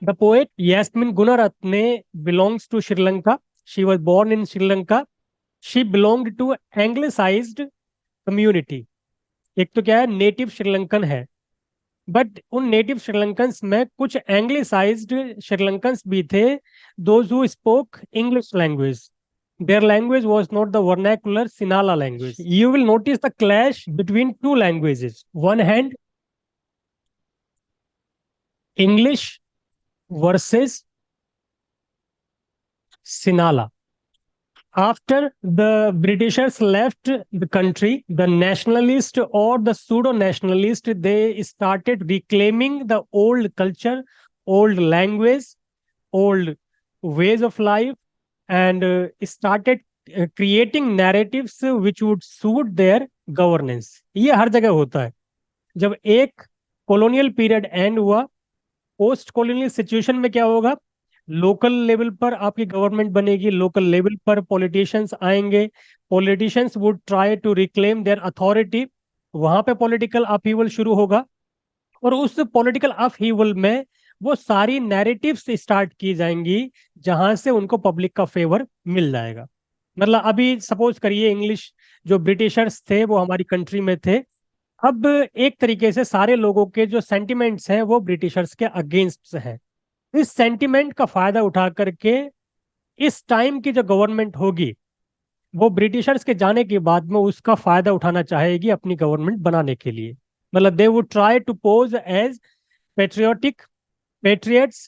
The poet Yasmin Gunaratne belongs to Sri Lanka. She was born in Sri Lanka. She belonged to anglicized community. एक तो क्या है, native Sri Lankan है, but उन native श्रीलंकन्स में कुछ एंग्लिसाइज्ड श्रीलंकन्स भी थे, those who spoke English language. Their language was not the vernacular Sinhala language. You will notice the clash between two languages. One hand, English versus Sinhala. After the Britishers left the country, the nationalist or the pseudo-nationalist, they started reclaiming the old culture, old language, old ways of life, and started creating narratives which would suit their governance. ये हर जगह होता है. जब एक colonial period end हुआ, post colonial situation में क्या होगा, लोकल लेवल पर आपकी गवर्नमेंट बनेगी, लोकल लेवल पर पॉलिटिशियंस आएंगे, politicians would try to reclaim their authority, वहां पे पॉलिटिकल अपहीवल शुरू होगा, और उस पॉलिटिकल अपहीवल में वो सारी नैरेटिव्स स्टार्ट की जाएंगी जहां से उनको पब्लिक का फेवर मिल जाएगा. मतलब अभी सपोज करिए इंग्लिश जो ब्रिटिशर्स थे वो हमारी कंट्री में थे, अब एक तरीके से सारे लोगों के जो सेंटिमेंट्स हैं वो ब्रिटिशर्स के अगेंस्ट हैं. इस सेंटिमेंट का फायदा उठा करके इस टाइम की जो गवर्नमेंट होगी वो ब्रिटिशर्स के जाने के बाद में उसका फायदा उठाना चाहेगी अपनी गवर्नमेंट बनाने के लिए. मतलब they would try to pose as patriotic patriots.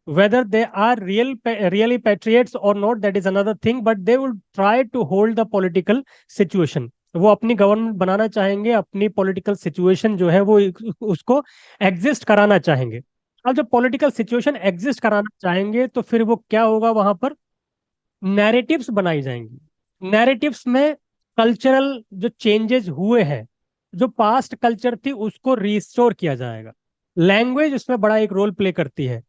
Whether they are really patriots or not, that is another thing, but they will try to hold the political situation. वो अपनी गवर्नमेंट बनाना चाहेंगे, अपनी पॉलिटिकल सिचुएशन जो है वो उसको exist कराना चाहेंगे. अब जब पॉलिटिकल सिचुएशन एग्जिस्ट कराना चाहेंगे तो फिर वो क्या होगा, वहां पर नैरेटिव्स बनाई जाएंगी. नैरेटिव्स में कल्चरल जो चेंजेस हुए हैं, जो पास्ट कल्चर थी उसको रिस्टोर किया जाएगा. लैंग्वेज उसमें बड़ा एक रोल प्ले करती है.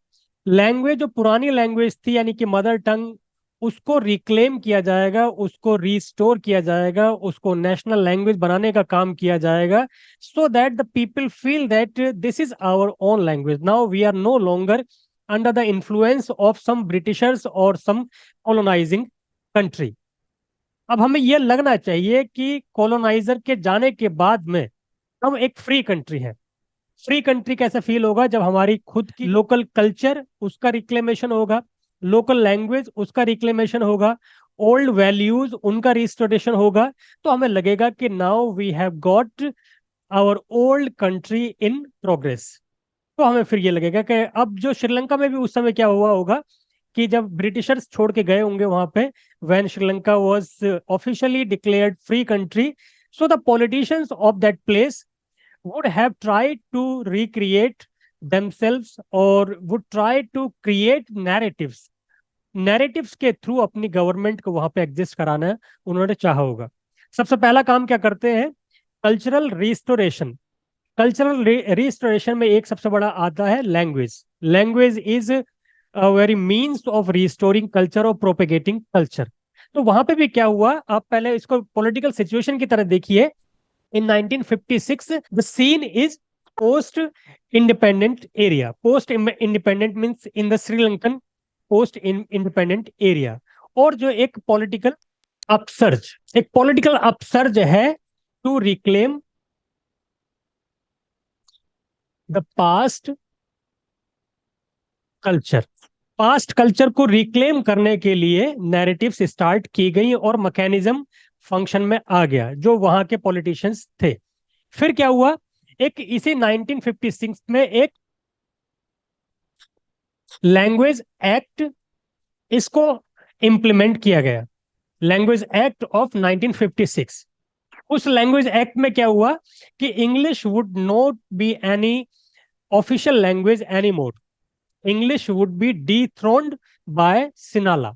लैंग्वेज जो पुरानी लैंग्वेज थी यानी कि मदर टंग, उसको रिक्लेम किया जाएगा, उसको रिस्टोर किया जाएगा, उसको नेशनल लैंग्वेज बनाने का काम किया जाएगा, so that the people feel that this is our own language. Now we are no longer under the influence of some Britishers और सम कॉलोनाइजिंग कंट्री. अब हमें यह लगना चाहिए कि कॉलोनाइजर के जाने के बाद में हम एक फ्री कंट्री है. फ्री कंट्री कैसे फील होगा, जब हमारी खुद की लोकल कल्चर उसका रिक्लेमेशन होगा, लोकल लैंग्वेज उसका रिक्लेमेशन होगा, ओल्ड वैल्यूज उनका रिस्टोरेशन होगा, तो हमें लगेगा कि now we have got our old country in progress. तो हमें फिर ये लगेगा कि अब जो श्रीलंका में भी उस समय क्या हुआ होगा कि जब ब्रिटिशर्स छोड़ के गए होंगे वहां पे, when Sri Lanka was officially declared free country, so the politicians of that place would have tried to recreate themselves or would try to create narratives. narratives के थ्रू अपनी गवर्नमेंट को वहां पे एग्जिस्ट कराना उन्होंने चाहा होगा. सबसे पहला काम क्या करते हैं, कल्चरल रिस्टोरेशन. कल्चरल रिस्टोरेशन में एक सबसे बड़ा आता है language. Language is a very means of restoring culture और प्रोपेगेटिंग कल्चर. तो वहां पे भी क्या हुआ, आप पहले इसको पॉलिटिकल सिचुएशन की तरह देखिए. In 1956, the scene is post-independent area. Post-independent means in the Sri Lankan post-independent area. और जो एक पॉलिटिकल अपसर्ज है to reclaim the past culture. Past culture को रिक्लेम करने के लिए नैरेटिव्स स्टार्ट की गई और मैकेनिज्म फंक्शन में आ गया जो वहां के पॉलिटिशियंस थे. फिर क्या हुआ, एक इसी 1956 में एक लैंग्वेज एक्ट इसको इंप्लीमेंट किया गया. Language act of 1956. उस लैंग्वेज एक्ट में क्या हुआ कि English would not be any official language any more. English would be dethroned by Sinhala.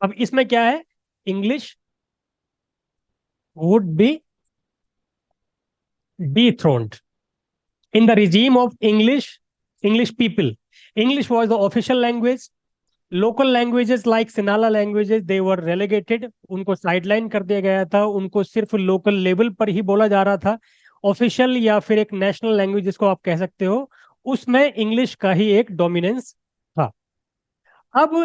अब इसमें क्या है, इंग्लिश would be dethroned in the regime of English people. English was the official language. Local languages like Sinhala languages, they were relegated. उनको sideline कर दिया गया था, उनको सिर्फ लोकल लेवल पर ही बोला जा रहा था. ऑफिशियल या फिर एक नेशनल लैंग्वेज जिसको आप कह सकते हो, उसमें इंग्लिश का ही एक डोमिनेंस था. अब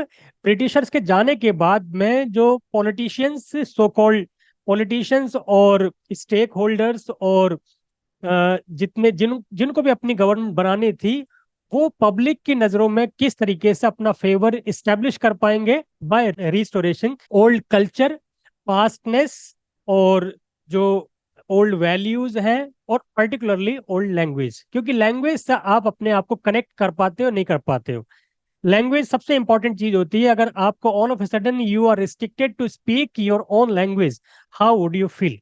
ब्रिटिशर्स के जाने के बाद में जो पॉलिटिशियंस, सो कॉल्ड पॉलिटिशियंस और स्टेक होल्डर्स और जितने जिनको भी अपनी गवर्नमेंट बनानी थी, वो पब्लिक की नजरों में किस तरीके से अपना फेवर इस्टेब्लिश कर पाएंगे, बाय रिस्टोरेशन ओल्ड कल्चर, पास्टनेस, और जो ओल्ड वैल्यूज हैं, और पर्टिकुलरली ओल्ड लैंग्वेज, क्योंकि लैंग्वेज से आप अपने आप को कनेक्ट कर पाते हो नहीं कर पाते हो। लैंग्वेज सबसे इंपॉर्टेंट चीज होती है। अगर आपको all of a sudden you are restricted to speak your own language, how would you feel?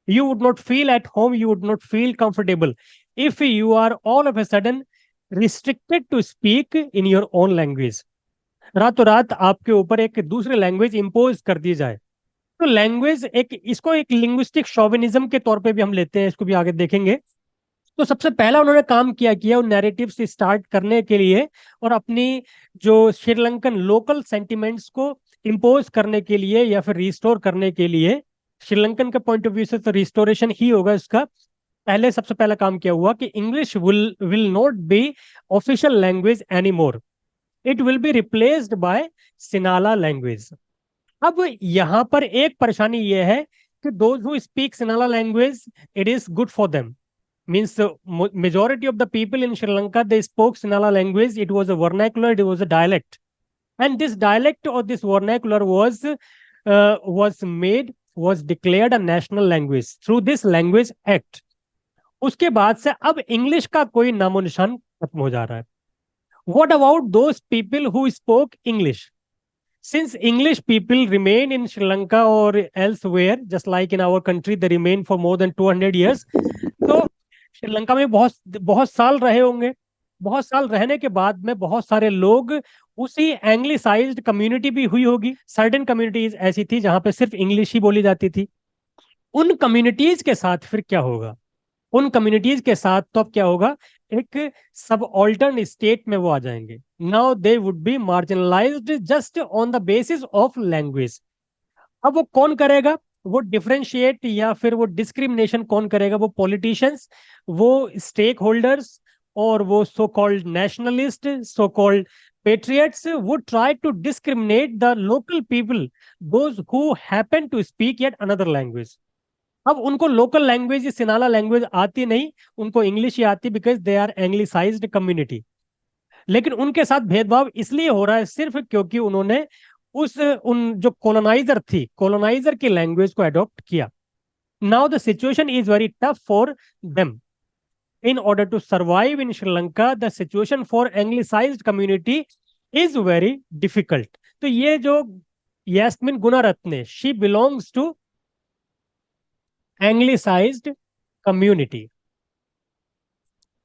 You would not feel at home, you would not feel comfortable if you are all of a sudden restricted to speak in your own language। रातों रात आपके ऊपर एक दूसरे language impose कर दी जाए, तो language एक, इसको एक लिंग्विस्टिक शोविनिज्म के तौर पे भी हम लेते हैं, इसको भी आगे देखेंगे। तो सबसे पहला उन्होंने काम किया किया उन नैरेटिव से स्टार्ट करने के लिए और अपनी जो श्रीलंकन लोकल सेंटिमेंट्स को इंपोज करने के लिए या फिर रिस्टोर करने के लिए, श्रीलंकन के पॉइंट ऑफ व्यू से तो रिस्टोरेशन ही होगा इसका। पहले सबसे पहला काम क्या हुआ कि English will not be official language any more, it will be replaced by Sinhala language. अब यहां पर एक परेशानी यह है कि those who speak Sinhala language, it is good for them, means majority of the people in Sri Lanka, they spoke Sinhala language. It was a vernacular, it was a dialect, and this dialect or this vernacular was declared a national language through this language act। उसके बाद से अब English का कोई नामो निशान खत्म हो जा रहा है। What about those people who spoke English? Since English people remain in Sri Lanka or elsewhere, just like in our country, they remain for more than 200 years, तो श्रीलंका में बहुत बहुत साल रहे होंगे। बहुत साल रहने के बाद में बहुत सारे लोग, उसी एंग्लिसाइज्ड कम्युनिटी भी हुई होगी। सर्टेन कम्युनिटीज ऐसी थी जहां पे सिर्फ इंग्लिश ही बोली जाती थी। उन कम्युनिटीज के साथ फिर क्या होगा? उन कम्युनिटीज के साथ तो अब क्या होगा, एक सब ऑल्टर्न स्टेट में वो आ जाएंगे। Now they would be marginalised just on the basis of language. अब वो कौन करेगा? वो डिफरेंशिएट या फिर वो डिस्क्रिमिनेशन कौन करेगा? वो पॉलिटिशियंस, वो स्टेक होल्डर्स, और वो so called nationalist, so called patriots would try to discriminate the local people, those who happen to speak yet another language। अब उनको लोकल लैंग्वेज, सिनाला लैंग्वेज आती नहीं, उनको इंग्लिश ही आती, because they are anglicised community. लेकिन उनके साथ भेदभाव इसलिए हो रहा है सिर्फ क्योंकि उन्होंने उन जो कॉलोनाइजर थी, कॉलोनाइजर की लैंग्वेज को अडॉप्ट किया। Now the situation is very tough for them. in order to survive in Sri Lanka, the situation for anglicized community is very difficult। तो ये जो यास्मिन गुनारत्ने है, she belongs to anglicized community,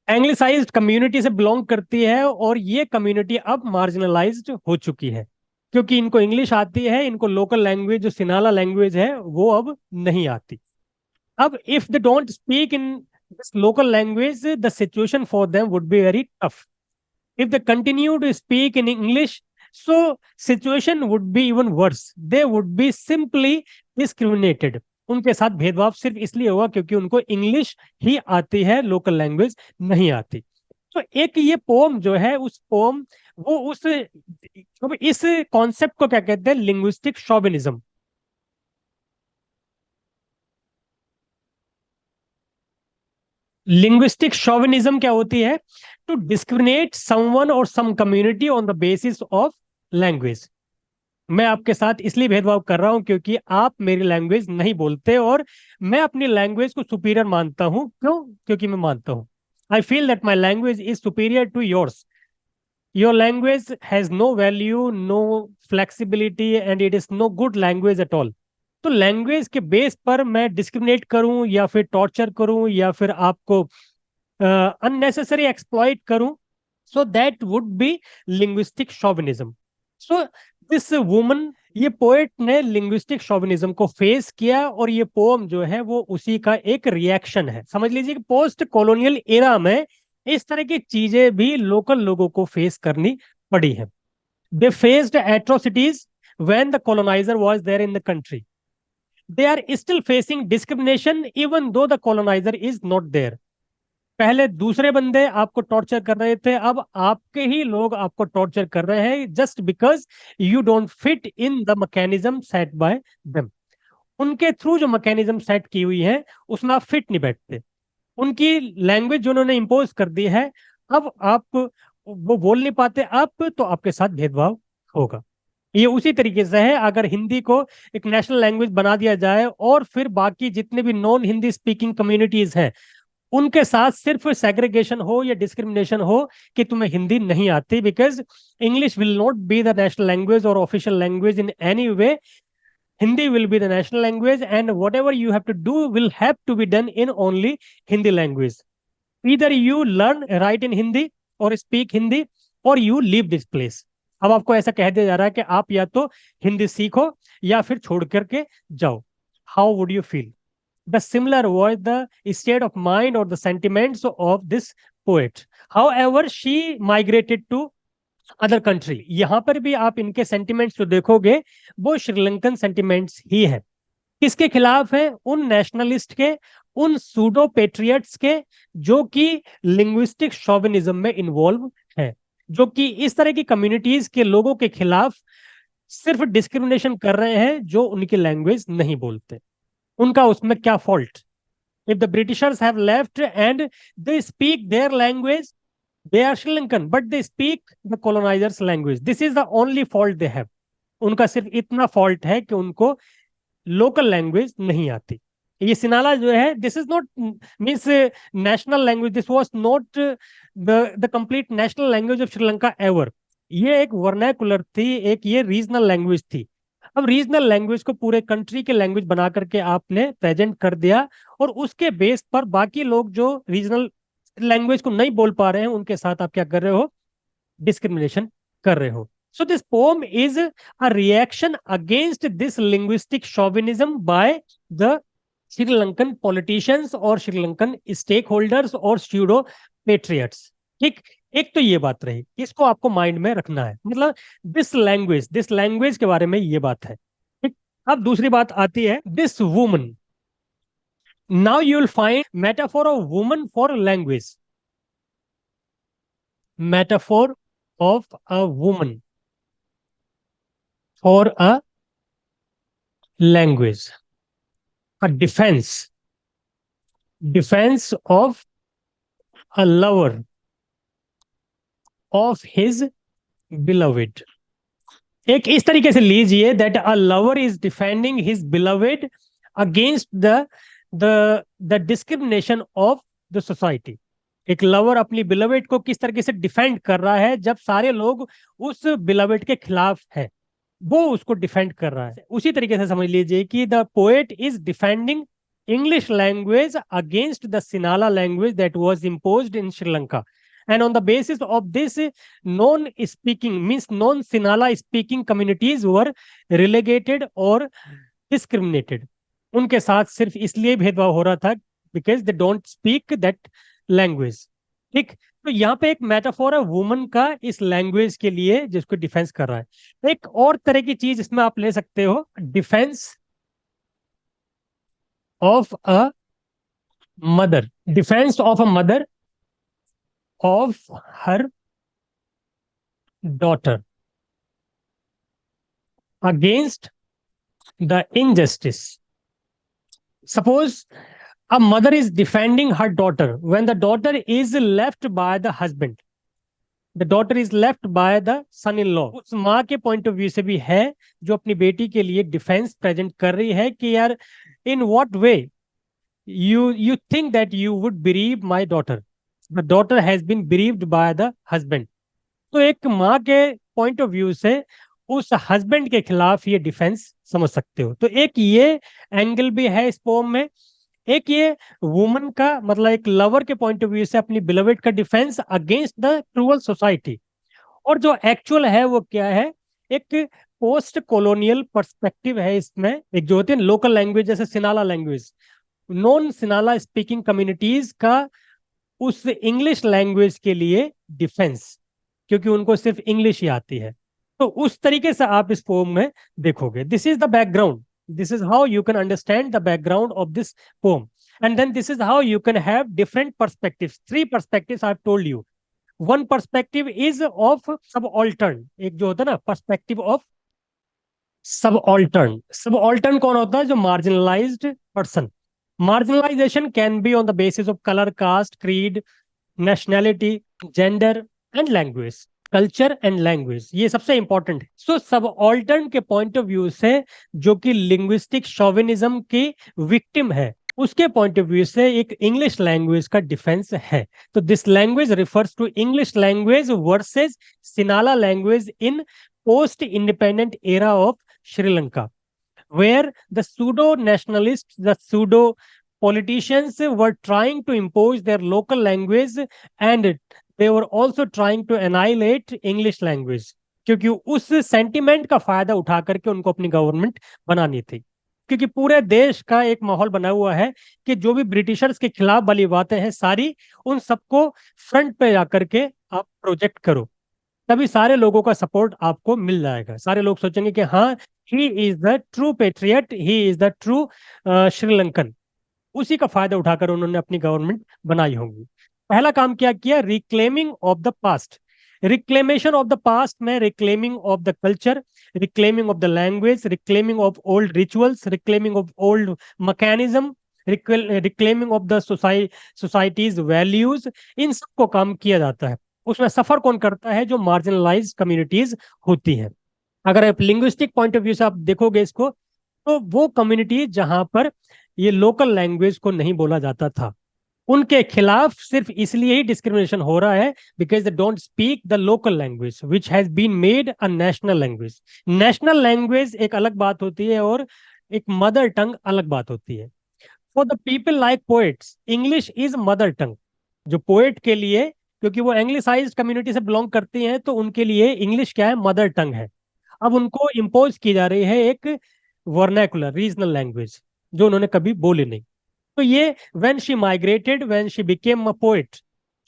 anglicized community से belong करती है, और ये community अब मार्जिनलाइज्ड हो चुकी है क्योंकि इनको इंग्लिश आती है, इनको लोकल लैंग्वेज जो सिनाला लैंग्वेज है वो अब नहीं आती। अब if they don't speak in this local language, the situation for them would be very tough. If they continue to speak in English, so situation would be even worse. They would be simply discriminated। उनके साथ भेदभाव सिर्फ इसलिए होगा क्योंकि उनको English ही आती है, लोकल लैंग्वेज नहीं आती। तो एक ये पोम जो है, उस पोम वो उस इस कॉन्सेप्ट को क्या कहते हैं? Linguistic chauvinism. लिंग्विस्टिक शोविनिज्म क्या होती है? टू डिस्क्रिमिनेट समवन और some community on the basis of language. मैं आपके साथ इसलिए भेदभाव कर रहा हूं क्योंकि आप मेरी लैंग्वेज नहीं बोलते और मैं अपनी लैंग्वेज को सुपीरियर मानता हूं। क्यों? क्योंकि मैं मानता हूं, I feel that my language is superior to yours. Your language has no value, no flexibility, and it is no good language at all. तो लैंग्वेज के बेस पर मैं डिस्क्रिमिनेट करूं या फिर टॉर्चर करूं या फिर आपको अननेसेसरी एक्सप्लॉइट करूं, so that would be linguistic chauvinism. So this woman, ये पोएट ने लिंग्विस्टिक शोविनिज्म को फेस किया, और ये पोम जो है वो उसी का एक रिएक्शन है। समझ लीजिए कि पोस्ट कॉलोनियल एरा में इस तरह की चीजें भी लोकल लोगों को फेस करनी पड़ी है। They faced atrocities when the coloniser was there in the country. They are still facing discrimination even though the colonizer is not there। पहले दूसरे बंदे आपको टॉर्चर कर रहे थे, अब आपके ही लोग आपको टॉर्चर कर रहे हैं, just because you don't fit in the mechanism set bye them. उनके थ्रू जो मैकेनिज्म सेट की हुई है उसमें आप फिट नहीं बैठते। उनकी लैंग्वेज जो उन्होंने इम्पोज कर दी है, अब आप वो बोल नहीं पाते, अब तो आपके साथ भेदभाव होगा। ये उसी तरीके से है, अगर हिंदी को एक नेशनल लैंग्वेज बना दिया जाए और फिर बाकी जितने भी नॉन हिंदी स्पीकिंग कम्युनिटीज हैं उनके साथ सिर्फ सेग्रीगेशन हो या डिस्क्रिमिनेशन हो कि तुम्हें हिंदी नहीं आती, because English will not be the national language और official language in any way. Hindi will be the national language, and whatever you have to do will have to be done in only Hindi language. Either you learn write in Hindi or speak Hindi, or you leave this place. अब आपको ऐसा कह दिया जा रहा है कि आप या तो हिंदी सीखो या फिर छोड़ करके जाओ। How would you feel? The similar was the state of mind or the sentiments of this poet. However, she migrated to other country. यहां पर भी आप इनके सेंटिमेंट्स जो देखोगे वो श्रीलंकन सेंटिमेंट्स ही है। किसके खिलाफ है? उन नेशनलिस्ट के, उन सूडो पेट्रियट्स के, जो कि लिंग्विस्टिक शोविनिज्म में इन्वॉल्व है, जो कि इस तरह की कम्युनिटीज के लोगों के खिलाफ सिर्फ डिस्क्रिमिनेशन कर रहे हैं जो उनकी लैंग्वेज नहीं बोलते। उनका उसमें क्या fault? If the Britishers have left and they speak their language, they are Sri Lankan, but they speak the colonizers' language. This is the only fault they have. उनका सिर्फ इतना फॉल्ट है कि उनको लोकल लैंग्वेज नहीं आती। ये सिनाला जो है, this is not means national language, this was not the complete national language of Sri Lanka ever. ये एक वर्नैकुलर थी, एक ये रीजनल लैंग्वेज थी। अब रीजनल लैंग्वेज को पूरे कंट्री के लैंग्वेज बना करके आपने प्रेजेंट कर दिया, और उसके बेस पर बाकी लोग जो रीजनल लैंग्वेज को नहीं बोल पा रहे हैं उनके साथ आप क्या कर रहे हो? डिस्क्रिमिनेशन कर रहे हो। So this pome is a reaction against this linguistic chauvinism by the Sri Lankan politicians और श्रीलंकन स्टेक होल्डर्स और स्यूडो पेट्रियट्स। ठीक, एक तो ये बात रही, इसको आपको माइंड में रखना है, मतलब दिस लैंग्वेज के बारे में ये बात है। ठीक, अब दूसरी बात आती है this woman. Now you will find metaphor of woman for language. Metaphor of a woman for a language. A defense. Defense of a lover of his beloved. एक इस तरीके से लीजिए that a lover is defending his beloved against the discrimination of the society. एक lover अपनी beloved को किस तरीके से डिफेंड कर रहा है जब सारे लोग उस बिलवेड के खिलाफ है, वो उसको डिफेंड कर रहा है। उसी तरीके से समझ लीजिए कि the poet is defending English language against the Sinhala language that was imposed in Sri Lanka, and on the basis of this non speaking means non Sinhala speaking communities were relegated or discriminated. उनके साथ सिर्फ इसलिए भेदभाव हो रहा था because they don't speak that language. ठीक, तो यहाँ पे एक मेटाफोर है वुमन का इस लैंग्वेज के लिए जिसको डिफेंस कर रहा है। एक और तरह की चीज इसमें आप ले सकते हो, defence of a mother, defence of a mother of her daughter against the injustice. Suppose a mother is defending her daughter when the daughter is left by the husband, the daughter is left by the son-in-law. उस माँ के point of view से भी है जो अपनी बेटी के लिए डिफेंस प्रेजेंट कर रही है कि यार in what way you think that you would bereave my daughter, the daughter has been bereaved by the husband. तो एक माँ के पॉइंट ऑफ व्यू से उस हस्बैंड के खिलाफ ये डिफेंस समझ सकते हो। तो एक ये एंगल भी है इस पोम में, एक ये वुमन का मतलब एक लवर के पॉइंट ऑफ व्यू से अपनी बिलवेड का defence against the cruel society. और जो एक्चुअल है वो क्या है, एक पोस्ट कॉलोनियल पर्सपेक्टिव है इसमें। एक जो होती है लोकल लैंग्वेज जैसे सिनाला लैंग्वेज, नॉन सिनाला स्पीकिंग कम्युनिटीज का उस इंग्लिश लैंग्वेज के लिए डिफेंस, क्योंकि उनको सिर्फ इंग्लिश ही आती है। तो उस तरीके से आप इस पोम में देखोगे। This is the background, this is how you can understand the background of this pome. And then this is how you can have different perspectives. Three perspectives I've told you. One perspective is of subaltern. एक जो होता है ना perspective of subaltern. Subaltern कौन होता है? जो marginalized person. Marginalization can be on the basis of color, caste, creed, nationality, gender and language. Culture and language, ये सबसे इंपॉर्टेंट है. सो सबऑल्टर्न के पॉइंट ऑफ व्यू से, जो कि लिंग्विस्टिक शोविनिज्म की विक्टिम है, उसके पॉइंट ऑफ व्यू से एक इंग्लिश लैंग्वेज का डिफेंस है. तो this language refers to English language versus Sinhala language in post independent era of Sri Lanka, where the pseudo nationalists, the pseudo politicians were trying to impose their local language, and they were also trying to annihilate English language, क्योंकि उस sentiment का फायदा उठा करके उनको अपनी government बनानी थी. क्योंकि पूरे देश का एक माहौल बना हुआ है कि जो भी ब्रिटिशर्स के खिलाफ वाली बातें हैं सारी, उन सबको फ्रंट पे जाकर के आप प्रोजेक्ट करो, तभी सारे लोगों का सपोर्ट आपको मिल जाएगा. सारे लोग सोचेंगे कि हाँ, he is the true patriot, he is the true Sri Lankan. उसी का फायदा उठाकर उन्होंने अपनी गवर्नमेंट बनाई होगी. पहला काम क्या किया? Reclaiming of the past. Reclamation of the past में reclaiming of the culture, reclaiming of the language, reclaiming of old rituals, reclaiming of old mechanism, reclaiming of the society's values, इन सबको काम किया जाता है. उसमें सफर कौन करता है? जो मार्जिनलाइज कम्युनिटीज होती हैं. अगर आप लिंग्विस्टिक पॉइंट ऑफ व्यू से आप देखोगे इसको, तो वो कम्युनिटी जहां पर ये लोकल लैंग्वेज को नहीं बोला जाता था, उनके खिलाफ सिर्फ इसलिए ही डिस्क्रिमिनेशन हो रहा है because they don't speak the local language which has been made a national language. National language एक अलग बात होती है और एक मदर टंग अलग बात होती है. For the people like poets, English is mother tongue. जो पोएट के लिए, क्योंकि वो एंग्लिसाइज्ड कम्युनिटी से बिलोंग करती हैं, तो उनके लिए इंग्लिश क्या है? मदर टंग है. अब उनको इम्पोज की जा रही है एक वर्नैकुलर रीजनल लैंग्वेज जो उन्होंने कभी बोली नहीं. तो ये when she migrated, when she became a poet,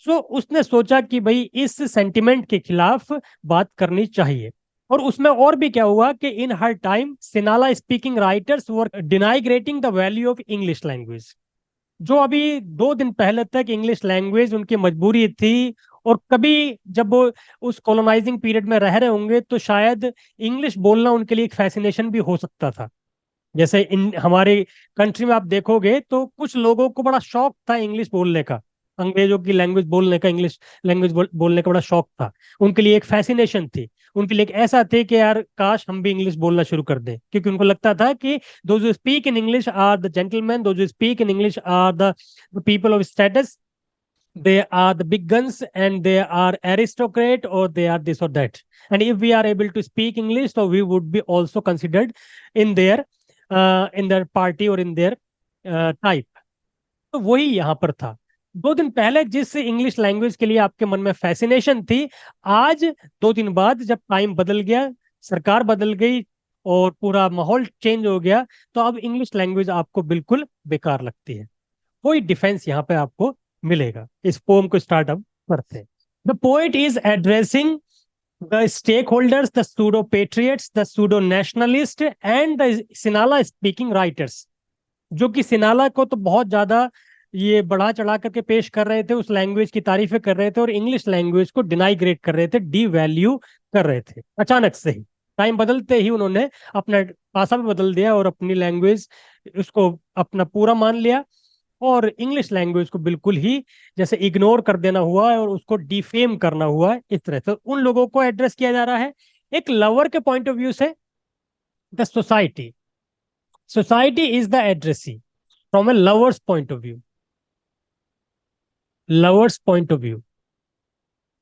so उसने सोचा कि भाई इस सेंटिमेंट के खिलाफ बात करनी चाहिए. और उसमें और भी क्या हुआ कि in her time Sinhala speaking writers were denigrating the value of English language. जो अभी 2 दिन पहले तक इंग्लिश लैंग्वेज उनकी मजबूरी थी, और कभी जब वो उस कॉलोनाइजिंग पीरियड में रह रहे होंगे तो शायद इंग्लिश बोलना उनके लिए एक फैसिनेशन भी हो सकता था. जैसे इन हमारे कंट्री में आप देखोगे तो कुछ लोगों को बड़ा शौक था इंग्लिश बोलने का, अंग्रेजों की लैंग्वेज बोलने का, इंग्लिश लैंग्वेज बोलने का बड़ा शौक था. उनके लिए एक फैसिनेशन थी, उनके लिए एक ऐसा थे कि यार काश हम भी इंग्लिश बोलना शुरू कर दें, क्योंकि उनको लगता था कि those who speak in English are the gentleman, those who speak in English are the people of status, they are the big guns and they are aristocrat or they are this or that, and if we are able to speak English so we would be also considered in their party or in their type. तो वही यहाँ पर था. 2 दिन पहले जिस English language के लिए आपके मन में फैसिनेशन थी, आज 2 दिन बाद जब टाइम बदल गया, सरकार बदल गई और पूरा माहौल चेंज हो गया, तो अब इंग्लिश लैंग्वेज आपको बिल्कुल बेकार लगती है. वही डिफेंस यहाँ पे आपको मिलेगा. इस पोम को स्टार्टअप करते हैं. The poet is addressing the stakeholders, the pseudo patriots, the pseudo nationalist and the Sinhala speaking writers, जो कि सिनाला को तो बहुत ज्यादा ये बढ़ा चढ़ा करके पेश कर रहे थे, उस लैंग्वेज की तारीफें कर रहे थे, और इंग्लिश लैंग्वेज को डिनाइग्रेट कर रहे थे, डी वैल्यू कर रहे थे. अचानक से ही टाइम बदलते ही उन्होंने अपना भाषा भी बदल दिया और अपनी लैंग्वेज उसको अपना पूरा मान लिया, और इंग्लिश लैंग्वेज को बिल्कुल ही जैसे इग्नोर कर देना हुआ है और उसको डिफेम करना हुआ है. इस तरह से उन लोगों को एड्रेस किया जा रहा है एक लवर के पॉइंट ऑफ व्यू से. The society, society is the addressee from a lover's point of view, lover's point of view.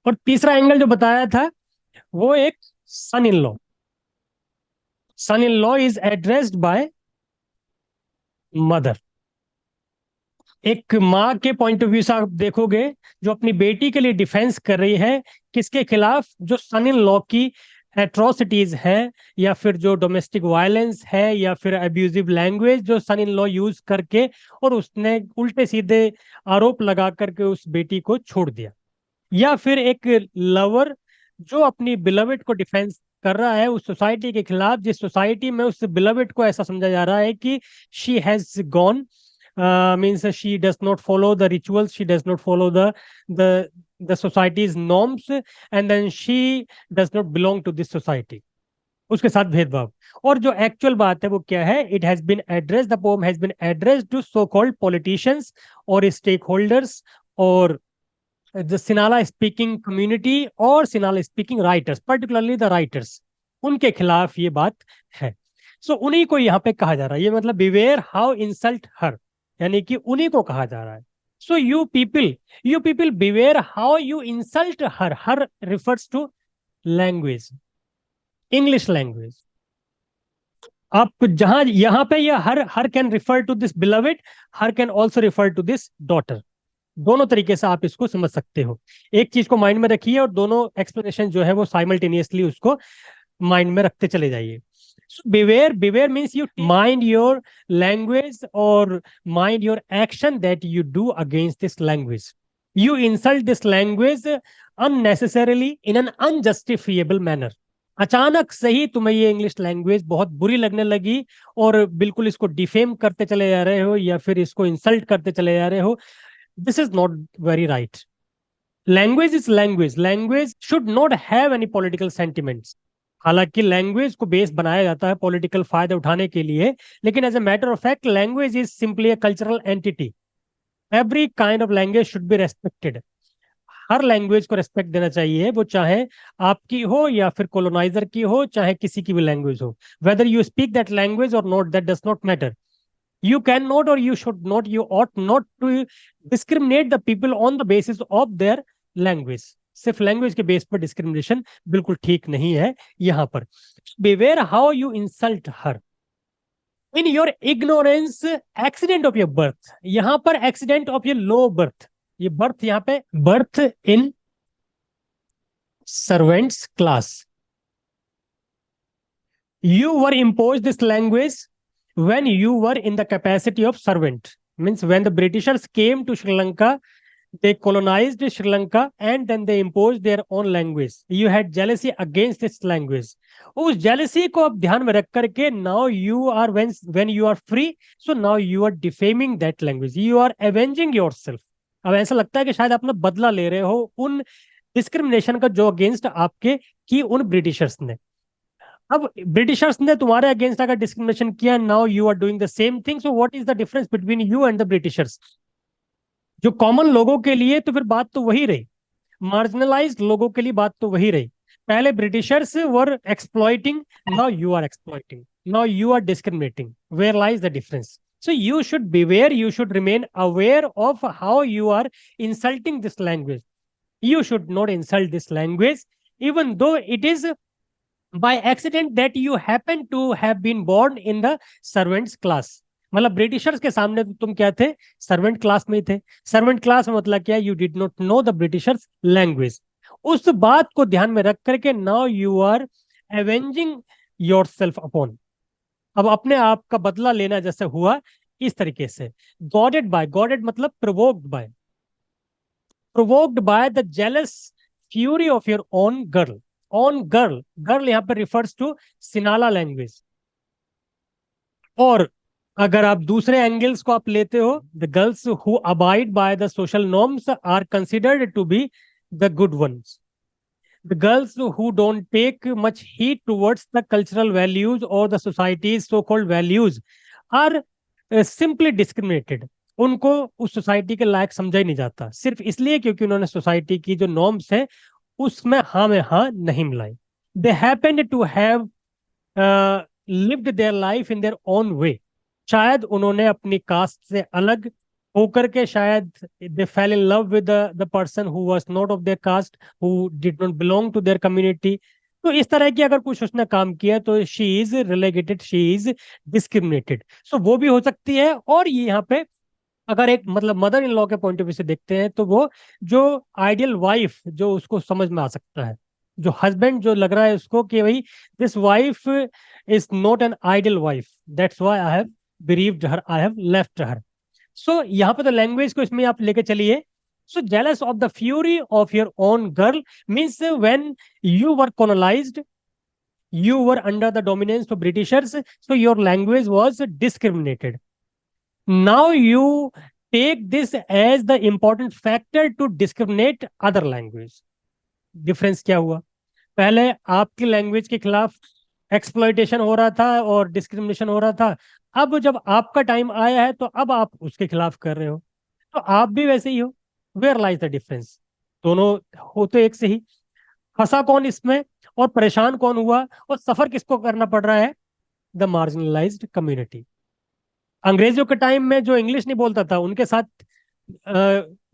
और तीसरा एंगल जो बताया था वो एक son in law. Son in law is addressed by mother. एक माँ के पॉइंट ऑफ व्यू से आप देखोगे जो अपनी बेटी के लिए डिफेंस कर रही है, किसके खिलाफ? जो सन इन लॉ की एट्रोसिटीज है, या फिर जो डोमेस्टिक वायलेंस है, या फिर अब्यूजिव लैंग्वेज जो सन इन लॉ यूज करके, और उसने उल्टे सीधे आरोप लगा करके उस बेटी को छोड़ दिया. या फिर एक लवर जो अपनी बिलवेड को डिफेंस कर रहा है उस सोसाइटी के खिलाफ, जिस सोसाइटी में उस बिलवेड को ऐसा समझा जा रहा है कि she has gone means she does not follow the rituals, she does not follow the society's norms, and then she does not belong to this society. उसके साथ भेदभाव. और जो एक्चुअल बात है वो क्या है? It has been address, the poem has been address to so called politicians और स्टेक होल्डर्स और द सिनाला स्पीकिंग कम्युनिटी और Sinhala speaking writers, particularly the writers, उनके खिलाफ ये बात है. सो उन्हीं को यहाँ पे कहा जा रहा है. ये मतलब बिवेयर हाउ इंसल्ट हर, यानी कि उन्हीं को कहा जा रहा है. So you people beware how you insult her. Her refers to language, English language. आप जहां यहां पे ये her can refer to this beloved, her can also refer to this daughter. दोनों तरीके से आप इसको समझ सकते हो. एक चीज को माइंड में रखिए और दोनों एक्सप्लेनेशन जो है वो साइमल्टेनियसली उसको माइंड में रखते चले जाइए. Beware means you mind your language और mind your action that you do against this language. You insult this language unnecessarily in an unjustifiable manner. अचानक से ही तुम्हें ये इंग्लिश लैंग्वेज बहुत बुरी लगने लगी और बिल्कुल इसको डिफेम करते चले जा रहे हो या फिर इसको इंसल्ट करते चले जा रहे हो. This is not very right. Language is language. Language should not have any political sentiments. हालांकि लैंग्वेज को बेस बनाया जाता है पॉलिटिकल फायदा उठाने के लिए, लेकिन as a matter of fact language is simply a cultural entity. Every kind of language should be respected. हर लैंग्वेज को रेस्पेक्ट देना चाहिए, वो चाहे आपकी हो या फिर कोलोनाइजर की हो, चाहे किसी की भी लैंग्वेज हो. Whether you speak that language और not, that does not matter. You cannot or you should not, you ought not to discriminate the people on the basis of their language. सिर्फ language के base पर discrimination बिल्कुल ठीक नहीं है यहाँ पर. Beware how you insult her in your ignorance accident of your birth. यहाँ पर accident of your low birth, ये बर्थ यहाँ पे birth in servants class. You were imposed this language when you were in the capacity of servant. Means when the Britishers came to Sri Lanka, they colonized Sri Lanka and then they imposed their own language. You had jealousy against this language. उस jealousy को आप ध्यान में रख करके now you are when you are free, so now you are defaming that language. You are avenging yourself. अब ऐसा लगता है कि शायद अपना बदला ले रहे हो उन डिस्क्रिमिनेशन का जो अगेंस्ट आपके की उन ब्रिटिशर्स ने. अब ब्रिटिशर्स ने तुम्हारे अगेंस्ट अगर डिस्क्रिमिनेशन किया, now you are doing the same thing. So what is the difference between you and the Britishers? जो कॉमन लोगों के लिए तो फिर बात तो वही रही, मार्जिनलाइज्ड लोगों के लिए बात तो वही रही. पहले Britishers were exploiting, now you are exploiting, now you are discriminating. Where lies the difference? So you should beware, you should remain aware of how you are insulting this language. You should not insult this language, even though it is by accident that you happen to have been born in the servants class. मतलब Britishers के सामने तुम क्या थे? Servant class में ही थे. Servant class में मतलब क्या? You did not know the Britishers language. उस बात को ध्यान में रख करके now you are avenging yourself upon. अब अपने आप का बदला लेना जैसे हुआ इस तरीके से. गॉडेड बाय, गॉडेड मतलब provoked by, provoked by the jealous fury of your own girl. Own girl, girl यहां पर रिफर्स टू सिनाला लैंग्वेज. और अगर आप दूसरे एंगल्स को आप लेते हो, the girls who abide by the social norms are considered to be the good ones. The girls who don't take much heed towards the cultural values or the society's so-called values are simply discriminated. उनको उस society के लायक समझा ही नहीं जाता, सिर्फ इसलिए क्योंकि उन्होंने सोसाइटी की जो नॉर्म्स है उसमें हाँ में हाँ नहीं मिलाई. They happened to have lived their life in their own way. शायद उन्होंने अपनी कास्ट से अलग होकर के शायद they fell in love with the person who was not of their caste, who did not belong to their community. तो इस तरह की अगर कुछ उसने काम किया तो she is relegated, she is discriminated. So वो भी हो सकती है. और ये यहाँ पे अगर एक मतलब मदर इन लॉ के पॉइंट ऑफ व्यू से देखते हैं तो वो जो आइडियल वाइफ जो उसको समझ में आ सकता है, जो हस्बैंड जो लग रहा है उसको कि भाई this wife is not an ideal wife, that's why I have bereaved her, I have left her. So यहाँ पे तो लैंग्वेज को इसमें आप लेके चलिए. So jealous of the fury of your own girl means when you were colonized, you were under the dominance of Britishers, so your language was discriminated. Now you take this as the important factor to discriminate other language. Difference क्या हुआ? पहले आपकी language के खिलाफ exploitation हो रहा था और डिस्क्रिमिनेशन हो रहा था। अब जब आपका टाइम आया है तो अब आप उसके खिलाफ कर रहे हो, तो आप भी वैसे ही हो। Where lies the difference? दोनों हो तो एक से ही। फंसा कौन इसमें और परेशान कौन हुआ और सफर किसको करना पड़ रहा है? The marginalised community. अंग्रेजों के टाइम में जो इंग्लिश नहीं बोलता था उनके साथ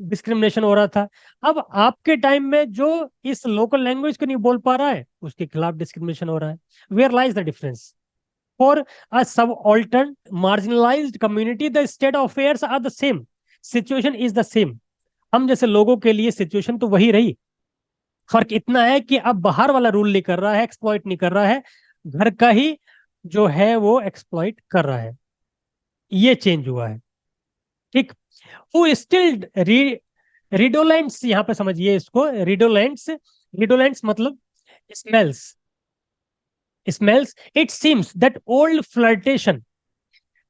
डिस्क्रिमिनेशन हो रहा था। अब आपके टाइम में जो इस लोकल लैंग्वेज को नहीं बोल पा रहा है उसके खिलाफ डिस्क्रिमिनेशन हो रहा है। Where lies the difference? For a subaltern marginalized community the state of affairs are the same, situation is the same। हम जैसे लोगों के लिए सिचुएशन तो वही रही, फर्क इतना है कि अब बाहर वाला रूल नहीं कर रहा है, एक्सप्लॉइट नहीं कर रहा है, घर का ही जो है वो एक्सप्लॉइट कर रहा है। ये चेंज हुआ है। ठीक। वो स्टिल रिडोलेंट्स, यहां पे समझिए इसको, रिडोलेंट्स। रिडोलेंट्स मतलब smells. Smells it seems that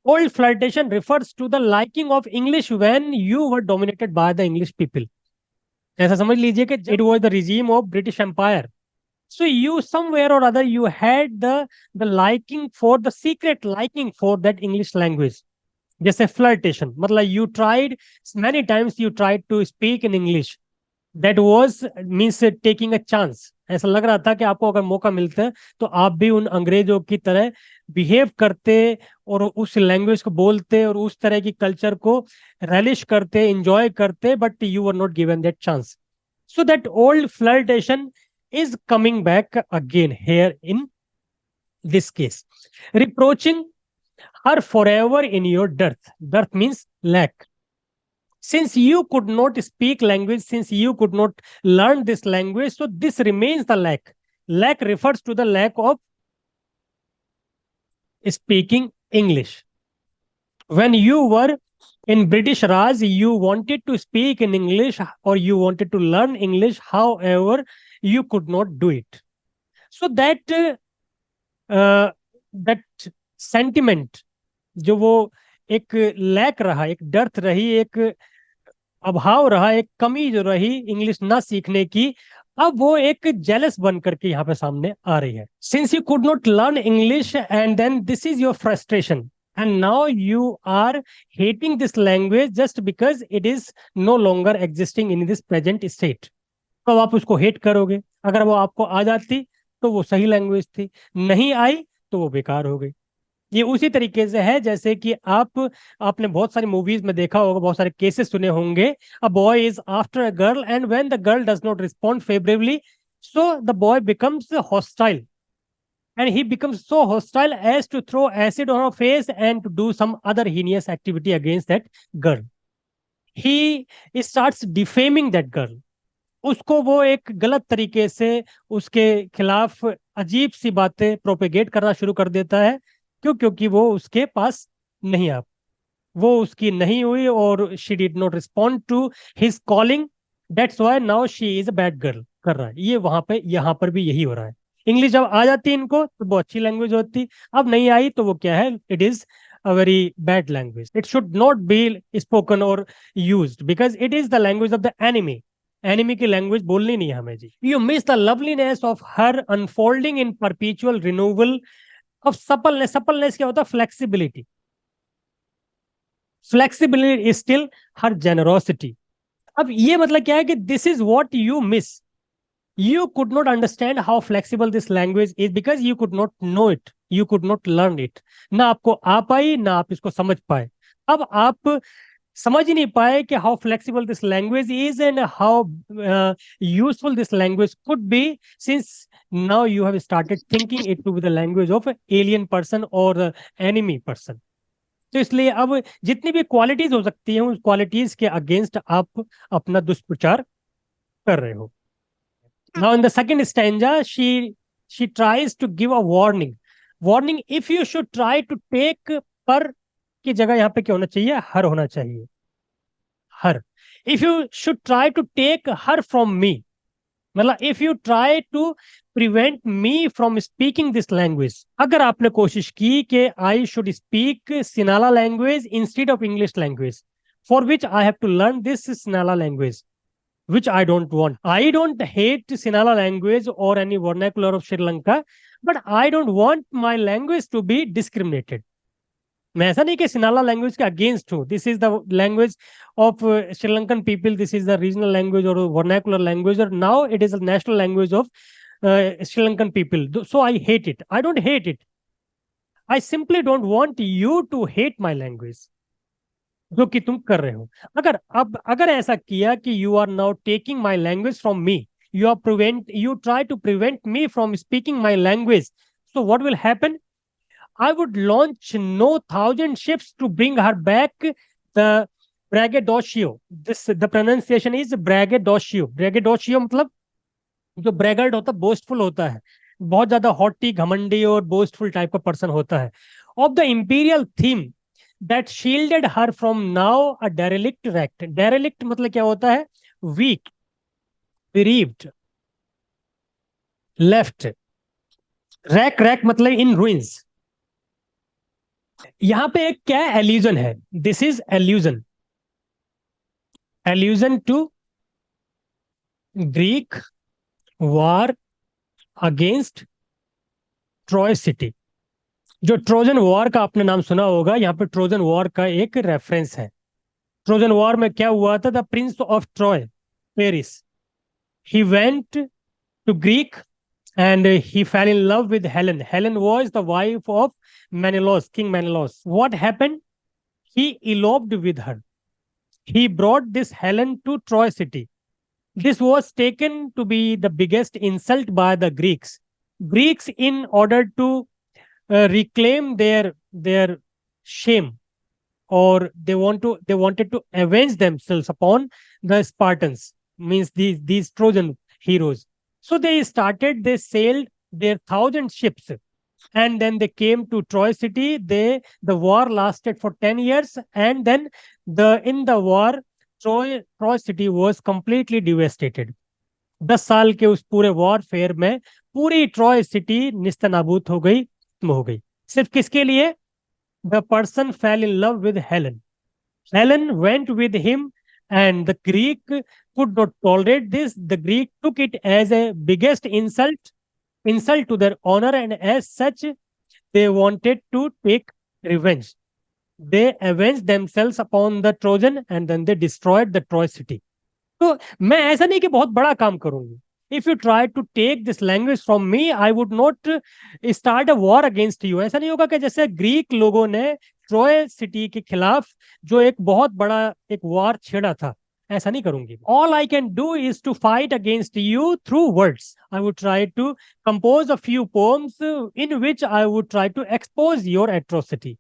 old flirtation refers to the liking of English when you were dominated by the English people। ऐसा समझ लीजिए कि it was the regime of British Empire, so you somewhere or other you had the liking for the secret liking for that English language। जैसे flirtation मतलब you tried many times, you tried to speak in English, that was means taking a chance. ऐसा लग रहा था कि आपको अगर मौका मिलता है तो आप भी उन अंग्रेजों की तरह बिहेव करते और उस लैंग्वेज को बोलते और उस तरह की कल्चर को रेलिश करते, एंजॉय करते, but you were not given that chance. So that old flirtation is coming back again here in this case, reproaching her forever in your dearth. Dearth means lack. Since you could not speak language, since you could not learn this language, so this remains the lack. Lack refers to the lack of speaking English. When you were in British Raj, you wanted to speak in English or you wanted to learn English, however, you could not do it. So that sentiment, जो वो एक lack रहा, एक dearth रही, एक अभाव रहा, एक कमी जो रही इंग्लिश ना सीखने की, अब वो एक जेलस बन करके यहाँ पे सामने आ रही है। Since you could not learn English and then this is your frustration and now you are hating this language just because it is no longer existing in this present state. तो आप उसको हेट करोगे। अगर वो आपको आ जाती तो वो सही लैंग्वेज थी, नहीं आई तो वो बेकार हो गई। ये उसी तरीके से है जैसे कि आपने बहुत सारी मूवीज में देखा होगा, बहुत सारे केसेस सुने होंगे। A boy is after a girl and when the girl does not respond favourably, so the boy becomes hostile and he becomes so hostile as to throw acid on her face and to do some other heinous activity against that girl। He starts defaming that girl। उसको वो एक गलत तरीके से उसके खिलाफ अजीब सी बातें प्रोपेगेट करना शुरू कर देता है। क्यों? क्योंकि वो उसके पास नहीं आ, वो उसकी नहीं हुई और she did not respond to his calling, that's why now she is a bad girl कर रहा है। ये वहां पे यहाँ पर भी यही हो रहा है। इंग्लिश जब आ जाती है इनको तो वो अच्छी लैंग्वेज होती, अब नहीं आई तो वो क्या है? It is a very bad language. It should not be spoken और used because it is the language of the enemy. Enemy की लैंग्वेज बोलनी नहीं है हमें जी। You miss the loveliness of her unfolding in perpetual renewal of suppleness. Suppleness क्या होता है? Flexibility. Flexibility is still her generosity. अब ये मतलब क्या है कि this is what you miss. you could not understand how flexible this language is because you could not know it, you could not learn it। ना आपको आ पाई ना आप इसको समझ पाए। अब आप समझ ही नहीं पाए कि how flexible this language is and how useful this language could be, since now you have started thinking it to be the language of alien person or enemy person। तो इसलिए अब जितनी भी क्वालिटीज हो सकती हैं उस क्वालिटीज के अगेंस्ट आप अपना दुष्प्रचार कर रहे हो। Now, in the second stanza, she tries to give a warning. Warning, if you should try to take, पर की जगह यहाँ पे क्या होना चाहिए? हर होना चाहिए। हर। If you should try to take her from me, मतलब if you try to prevent me from speaking this language, अगर आपने कोशिश की कि I should speak Sinhala language instead of English language, for which I have to learn this Sinhala language, which I don't want. I don't hate Sinhala language or any vernacular of Sri Lanka, but I don't want my language to be discriminated. मैं ऐसा नहीं कि Sinhala language के against हूँ. This is the language of Sri Lankan people, this is the regional language और vernacular language, और now it is the national language of Sri Lankan people. So I hate it. I don't hate it. I simply don't want you to hate my language, जो कि तुम कर रहे हो. अगर ऐसा किया कि you are now taking my language from me, you try to prevent me from speaking my language, so what will happen? I would launch no 1,000 ships to bring her back. The braggadocio, the pronunciation is braggadocio. Braggadocio मतलब जो ब्रैगर्ड होता है, boastful होता है, बहुत ज्यादा hottie, घमंडी और बोस्टफुल टाइप का पर्सन होता है. Of the imperial theme that shielded her from now a derelict wreck. Derelict मतलब क्या होता है? Weak, bereaved, left. Wreck मतलब in ruins. यहां पे एक क्या एल्यूजन है? This is allusion. Allusion to Greek war against Troy city. जो ट्रोजन वॉर का आपने नाम सुना होगा, यहाँ पे ट्रोजन वॉर का एक रेफरेंस है. ट्रोजन वॉर में क्या हुआ था? The Prince of Troy, Paris, he went to Greek and he fell in love with Helen. Helen was the wife of Menelaus, King Menelaus. What happened? He eloped with her. He brought this Helen to Troy city. This was taken to be the biggest insult by the Greeks. Greeks, in order to reclaim their shame, or they wanted to avenge themselves upon the Spartans, means these Trojan heroes. So they sailed their 1,000 ships, and then they came to Troy city. The war lasted for 10 years, and then in the war, Troy city was completely devastated. 10 साल के उस पूरे warfare में पूरी Troy city निस्तनाबूत हो गई, खत्म हो गई. सिर्फ किसके लिए? The person fell in love with Helen. Helen went with him, and the Greek could not tolerate this. The Greek took it as a biggest insult to their honor, and as such, they wanted to take revenge. They avenged themselves upon the Trojan, and then they destroyed the Troy city. तो मैं ऐसा नहीं कि बहुत बड़ा काम करूंगी. If you try to take this language from me, I would not start a war against you. ऐसा नहीं होगा कि जैसे ग्रीक लोगों ने ट्रॉय सिटी के खिलाफ जो एक बहुत बड़ा एक वॉर छेड़ा था, ऐसा नहीं करूंगी. All I can do is to fight against you through words. I would try to compose a few poems in which I would try to expose your atrocity.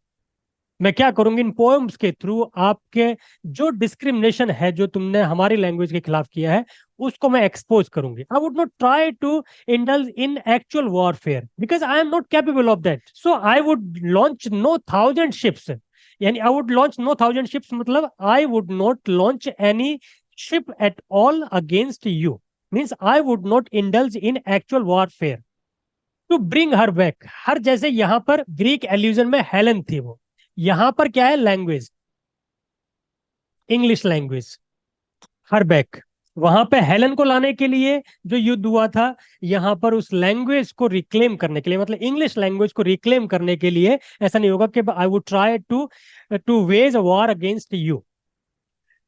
मैं क्या करूंगी? इन पोएम्स के थ्रू आपके जो डिस्क्रिमिनेशन है, जो तुमने हमारी लैंग्वेज के खिलाफ किया है, उसको मैं एक्सपोज करूंगी. I would not try to indulge in actual warfare because I am not capable of that. So I would launch no 1,000 ships. यानी I would launch no 1,000 ships मतलब I would not launch any ship at all against you. Means I would not indulge in actual warfare to bring her back. Her जैसे यहाँ पर Greek एल्यूजन में Helen थी, वो यहां पर क्या है? Language, English language. Her back वहां पे हेलन को लाने के लिए जो युद्ध हुआ था, यहां पर उस लैंग्वेज को रिक्लेम करने के लिए, मतलब इंग्लिश लैंग्वेज को रिक्लेम करने के लिए. ऐसा नहीं होगा कि I would try to wage a war against you.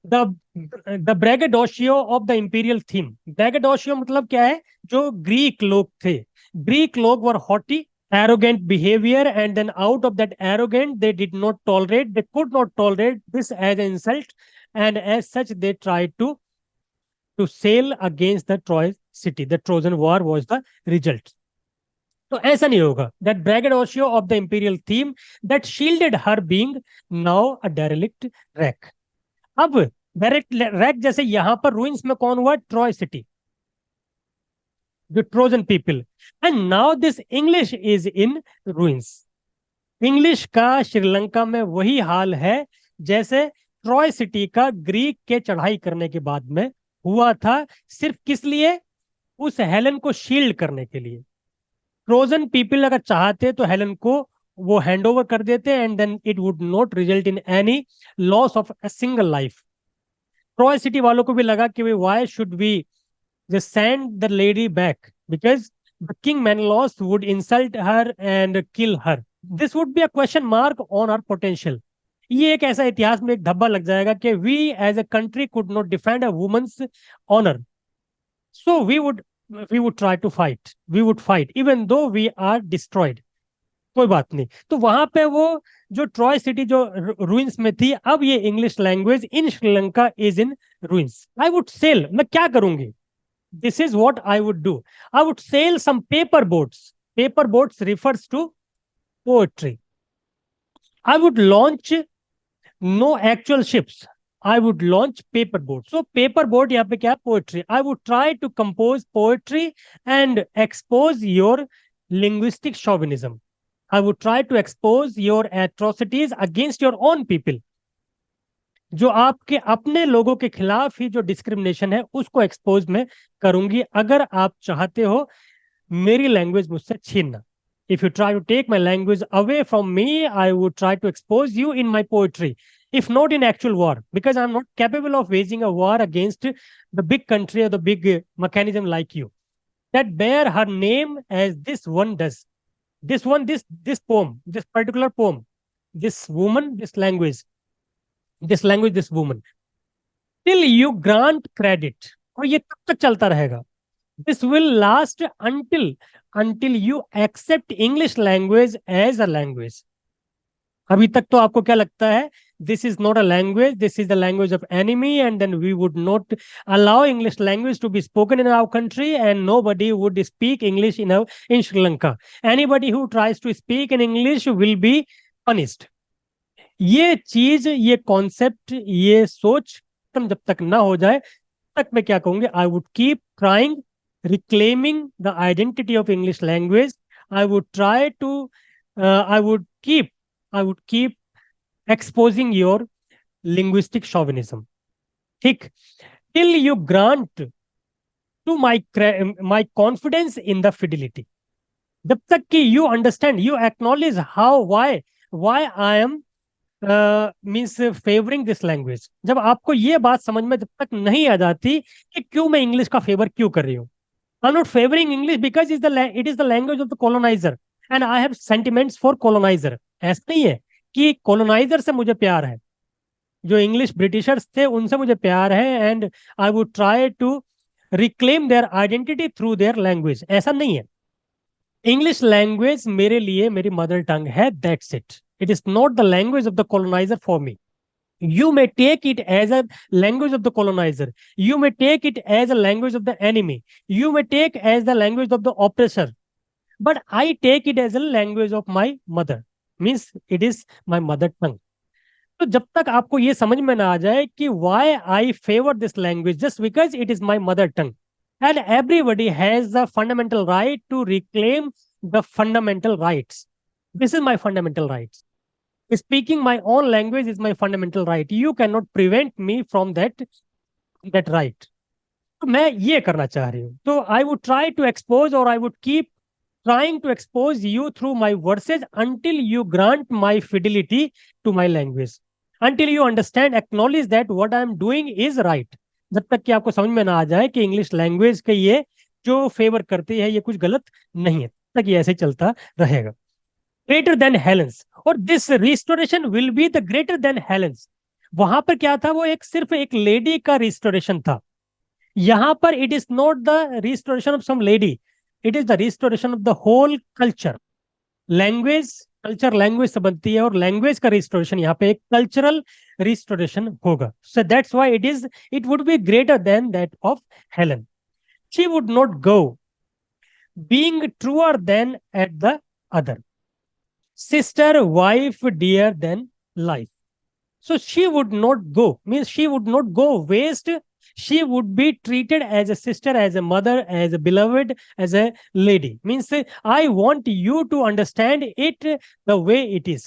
The braggadocio of the imperial theme. Braggadocio मतलब क्या है? जो ग्रीक लोग थे, ग्रीक लोग were haughty, arrogant behavior, and then out of that arrogant they could not tolerate this as an insult, and as such they tried to sail against the Troy city. The Trojan war was the result. तो ऐसा नहीं होगा. That braggadocio of the imperial theme that shielded her being now a derelict wreck. अब direct rack जैसे यहां पर ruins में कौन हुआ? Troy city, the Trojan people. And now this English is in ruins. English का श्रीलंका में वही हाल है जैसे ट्रॉय सिटी का ग्रीक के चढ़ाई करने के बाद में हुआ था. सिर्फ किस लिए? उस हेलन को शील्ड करने के लिए। ट्रोजन पीपल अगर चाहते तो हेलन को वो हैंड ओवर कर देते and then it would not result in any loss of a single life. Troy city वालों को भी लगा कि why should we just send the lady back, because the king Menelaus would insult her and kill her. This would be a question mark on our potential. ये एक ऐसा इतिहास में एक धब्बा लग जाएगा कि we as a country could not defend a women's honour, so we would try to fight, we would fight even though we are destroyed. कोई बात नहीं। तो वहां पे वो जो ट्रॉय सिटी जो रूइंस में थी, अब ये English language in Sri Lanka is in ruins. I would sell, मैं क्या करूंगी, this is what I would do. I would sail some paper boats. Paper boats refers to poetry. I would launch no actual ships. I would launch paper boats. So paper boat यहाँ पे क्या poetry. I would try to compose poetry and expose your linguistic chauvinism. I would try to expose your atrocities against your own people. जो आपके अपने लोगों के खिलाफ ही जो डिस्क्रिमिनेशन है उसको एक्सपोज में करूंगी, अगर आप चाहते हो मेरी लैंग्वेज मुझसे छीनना। If you try to take my language away from me, I would try to expose you in my poetry, if not in actual war, because I'm not capable of waging a war against the big country or the big mechanism like you that bear her name as this one does. This poem, this particular poem, this woman, this language, this woman, till you grant credit, और ये तब तक चलता रहेगा। This will last until you accept English language as a language. अभी तक तो आपको क्या लगता है, this is not a language, this is the language of enemy, and then we would not allow English language to be spoken in our country, and nobody would speak English in Sri Lanka. Anybody who tries to speak in English will be punished. ये चीज, ये concept, ये सोच तुम जब तक ना हो जाए तक मैं क्या कहूंगी, I would keep trying reclaiming the identity of English language. I would try to I would keep exposing your linguistic chauvinism. ठीक, till you grant to my confidence in the fidelity, जब तक कि you understand, you acknowledge how why I am means favouring this language. जब आपको ये बात समझ में जब तक नहीं आ जाती कि क्यों मैं इंग्लिश का फेवर क्यों कर रही हूँ, आई am not favouring English because it is the language of the coloniser and I have sentiments for coloniser. ऐसा नहीं है कि कॉलोनाइजर से मुझे प्यार है, जो इंग्लिश ब्रिटिशर्स थे उनसे मुझे प्यार है, and I would try to reclaim their identity through their language. ऐसा नहीं है। इंग्लिश लैंग्वेज मेरे लिए मेरी मदर टंग है, that's it. It is not the language of the colonizer for me. You may take it as a language of the colonizer. You may take it as a language of the enemy. You may take as the language of the oppressor. But I take it as a language of my mother. Means it is my mother tongue. तो जब तक आपको ये समझ में ना आ जाए कि why I favor this language just because it is my mother tongue, and everybody has the fundamental right to reclaim the fundamental rights. This is my fundamental rights. Speaking my own language is my fundamental right. You cannot prevent me from that right. तो मैं ये करना चाह रही हूँ। तो I would try to expose, or I would keep trying to expose you through my verses until you grant my fidelity to my language, until you understand, acknowledge that what I am doing is right. जब तक कि आपको समझ में ना आ जाए कि English language के ये जो फेवर करती है ये कुछ गलत नहीं है, तक ये ऐसे चलता रहेगा। ग्रेटर देन हेलेंस, और this restoration will be the greater than Helens. वहां पर क्या था, वो एक सिर्फ एक लेडी का रिस्टोरेशन था। यहां पर it is not the restoration of some lady, it is the restoration of the whole culture. Language, culture language से बनती है, और लैंग्वेज का रिस्टोरेशन यहाँ पे एक कल्चरल रिस्टोरेशन होगा। So that's why it would be greater than that of Helen. She would not go being truer than at the other, sister, wife, dear than life. So she would not go, means she would not go waste. She would be treated as a sister, as a mother, as a beloved, as a lady. Means I want you to understand it the way it is.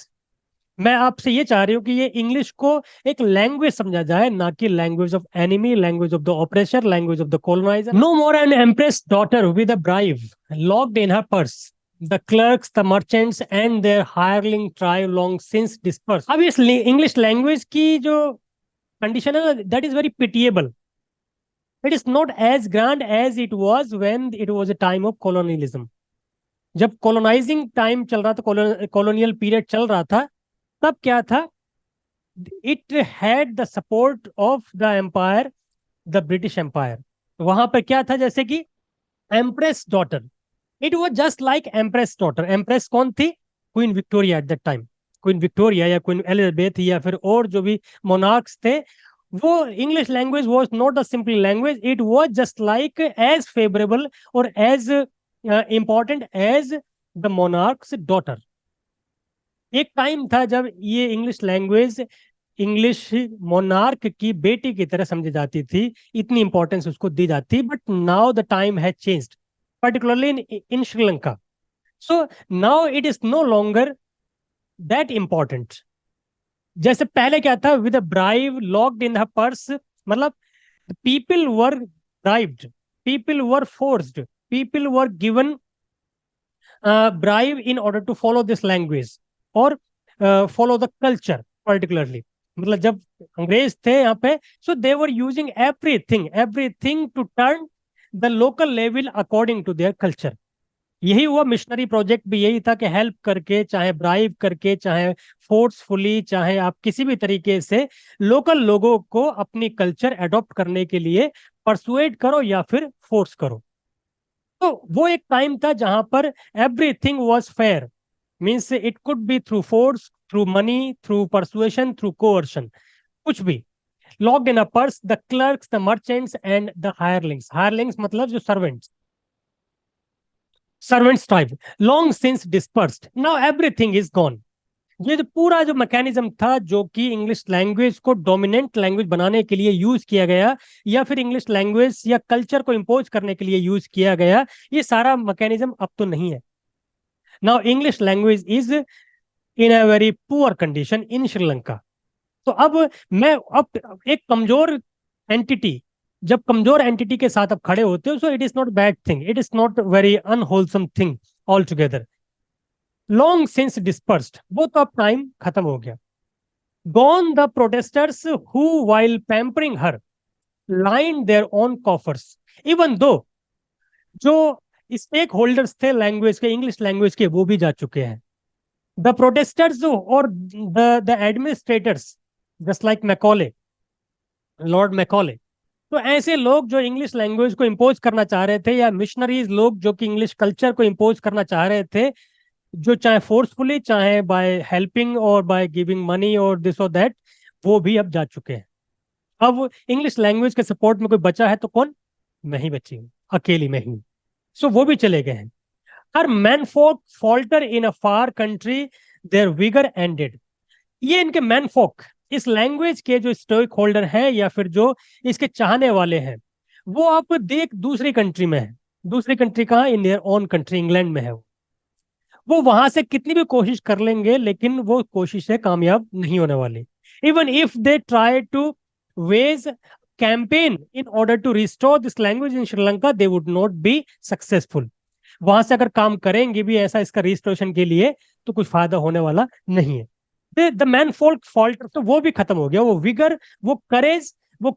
मैं आपसे ये चाह रही हूँ कि ये English को एक लैंग्वेज समझा जाए, ना कि language of enemy, language of the oppressor, language of the coloniser. No more an empress daughter with a bribe locked in her purse. The clerks, the merchants, and their hireling tribe long since dispersed. अब इस English language की जो condition है, that is very pitiable. It is not as grand as it was when it was a time of colonialism. जब colonising time चल रहा था, colonial period चल रहा था, तब क्या था? It had the support of the empire, the British empire. वहां पर क्या था? जैसे कि empress daughter, it was just like empress daughter. Empress कौन थी? Queen Victoria at that time. Queen Victoria या क्वीन एलिजाबेथ या फिर और जो भी मोनार्क्स थे, वो English language was not a simple language. It was just like as favourable और as important as the monarchs daughter. एक टाइम था जब ये इंग्लिश लैंग्वेज इंग्लिश मोनार्क की बेटी की तरह समझी जाती थी, इतनी इंपॉर्टेंस उसको दी जाती. But now the time has changed, particularly in Sri Lanka. So now it is no longer that important. जैसे पहले क्या था? With a bribe locked in her purse, मतलब people were bribed, people were forced, people were given bribe in order to follow this language or follow the culture particularly. मतलब जब अंग्रेज थे यहाँ पे, so they were using everything to turn the local level according to their culture. यही हुआ. Missionary project भी यही था कि हेल्प करके, चाहे ब्राइब करके, चाहे फोर्सफुली, चाहे आप किसी भी तरीके से लोकल लोगों को अपनी कल्चर अडॉप्ट करने के लिए परसुएड करो या फिर फोर्स करो. तो वो एक टाइम था जहां पर everything was fair. Means it could be through force, through money, through persuasion, through coercion, कुछ भी. Locked in a purse the clerks, the merchants and the hirelings. Hirelings मतलब जो servants, servants type. Long since dispersed, now everything is gone. ये जो पूरा जो mechanism था जो कि इंग्लिश लैंग्वेज को डोमिनेंट लैंग्वेज बनाने के लिए यूज किया गया, या फिर इंग्लिश लैंग्वेज या कल्चर को इंपोज करने के लिए यूज किया गया, ये सारा मैकेनिज्म अब तो नहीं है. Now English language is in a very poor condition in Sri Lanka. तो अब मैं, अब एक कमजोर एंटिटी, जब कमजोर एंटिटी के साथ अब खड़े होते हो, so it is not bad thing, it is not very unwholesome thing all together. Long since dispersed, वो तो अब टाइम खत्म हो गया. Gone the protesters who, while pampering her, lined their own coffers. Even though जो stake holders थे language के, English language के, वो भी जा चुके हैं. द प्रोटेस्टर्स और the administrators, just like Macaulay, Lord Macaulay. तो ऐसे लोग जो इंग्लिश लैंग्वेज को इम्पोज करना चाह रहे थे, या मिशनरीज लोग जो कि इंग्लिश कल्चर को इम्पोज करना चाह रहे थे, जो चाहे फोर्सफुली, चाहे बाय हेल्पिंग और बाय गिविंग मनी और दिस और दैट, वो भी अब जा चुके हैं. अब इंग्लिश लैंग्वेज के सपोर्ट में कोई बचा है तो कौन? मैं ही बची हूँ, अकेली मैं ही. सो वो भी चले गए हैं. Her menfolk falter in a far country, their vigour ended. ये इनके मैन फोक, इस लैंग्वेज के जो स्टोक होल्डर हैं या फिर जो इसके चाहने वाले हैं, वो आप देख दूसरी कंट्री में है. दूसरी कंट्री कहाँ? In their own country, England में है. वो वहां से कितनी भी कोशिश कर लेंगे, लेकिन वो कोशिशें कामयाब नहीं होने वाली. Even if they try to wage campaign in order to restore this language in Sri Lanka, they would not be successful. वहां से अगर काम करेंगे भी ऐसा इसका रिस्टोरेशन के लिए, तो कुछ फायदा होने वाला नहीं है. द मैन फॉल्ट फॉल्ट, तो वो भी खत्म हो गया. वो विगर, वो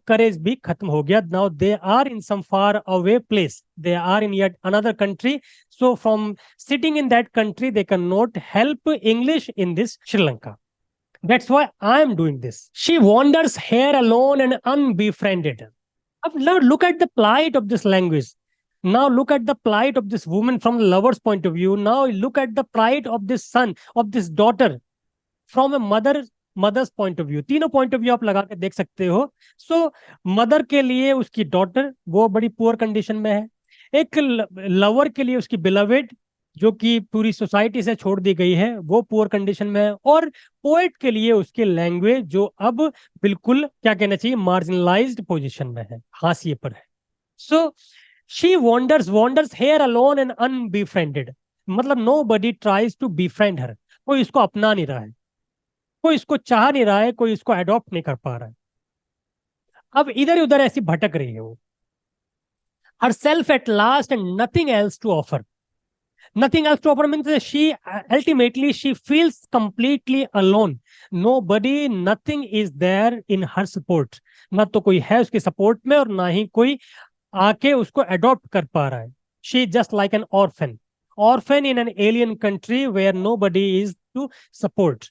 करेज भी खत्म हो गया. Now they are in some far away place, they are in yet another country. So from sitting in that country, they cannot help English in this Sri Lanka. That's why I am doing this. She wanders here alone and unbefriended. Now look at the plight of this language. Now look at the plight of this woman from the lover's point of view. Now look at the plight of this son, of this daughter, from a mother's point of view. तीनों point of view आप लगा के देख सकते हो. So mother के लिए उसकी daughter वो बड़ी poor condition में है. एक लवर के लिए उसकी बिलवेड, जो कि पूरी सोसाइटी से छोड़ दी गई है, वो पुअर कंडीशन में है. और पोएट के लिए उसकी लैंग्वेज जो अब बिल्कुल क्या कहना चाहिए, मार्जिनलाइज्ड पोजीशन में है, हाशिए पर है. So she wanders here alone and unbefriended. मतलब nobody tries to befriend her, कोई इसको अपना नहीं रहा है. कोई इसको चाह नहीं रहा है, कोई इसको अडॉप्ट नहीं कर पा रहा है। अब इधर उधर ऐसी भटक रही है वो, her self at last and nothing else to offer. Nothing else to offer means she ultimately she feels completely alone. Nobody, nothing is there in her support. ना तो कोई है उसके सपोर्ट में और ना ही कोई आके उसको अडॉप्ट कर पा रहा है। She is just like an orphan. Orphan in an alien country where nobody is to support.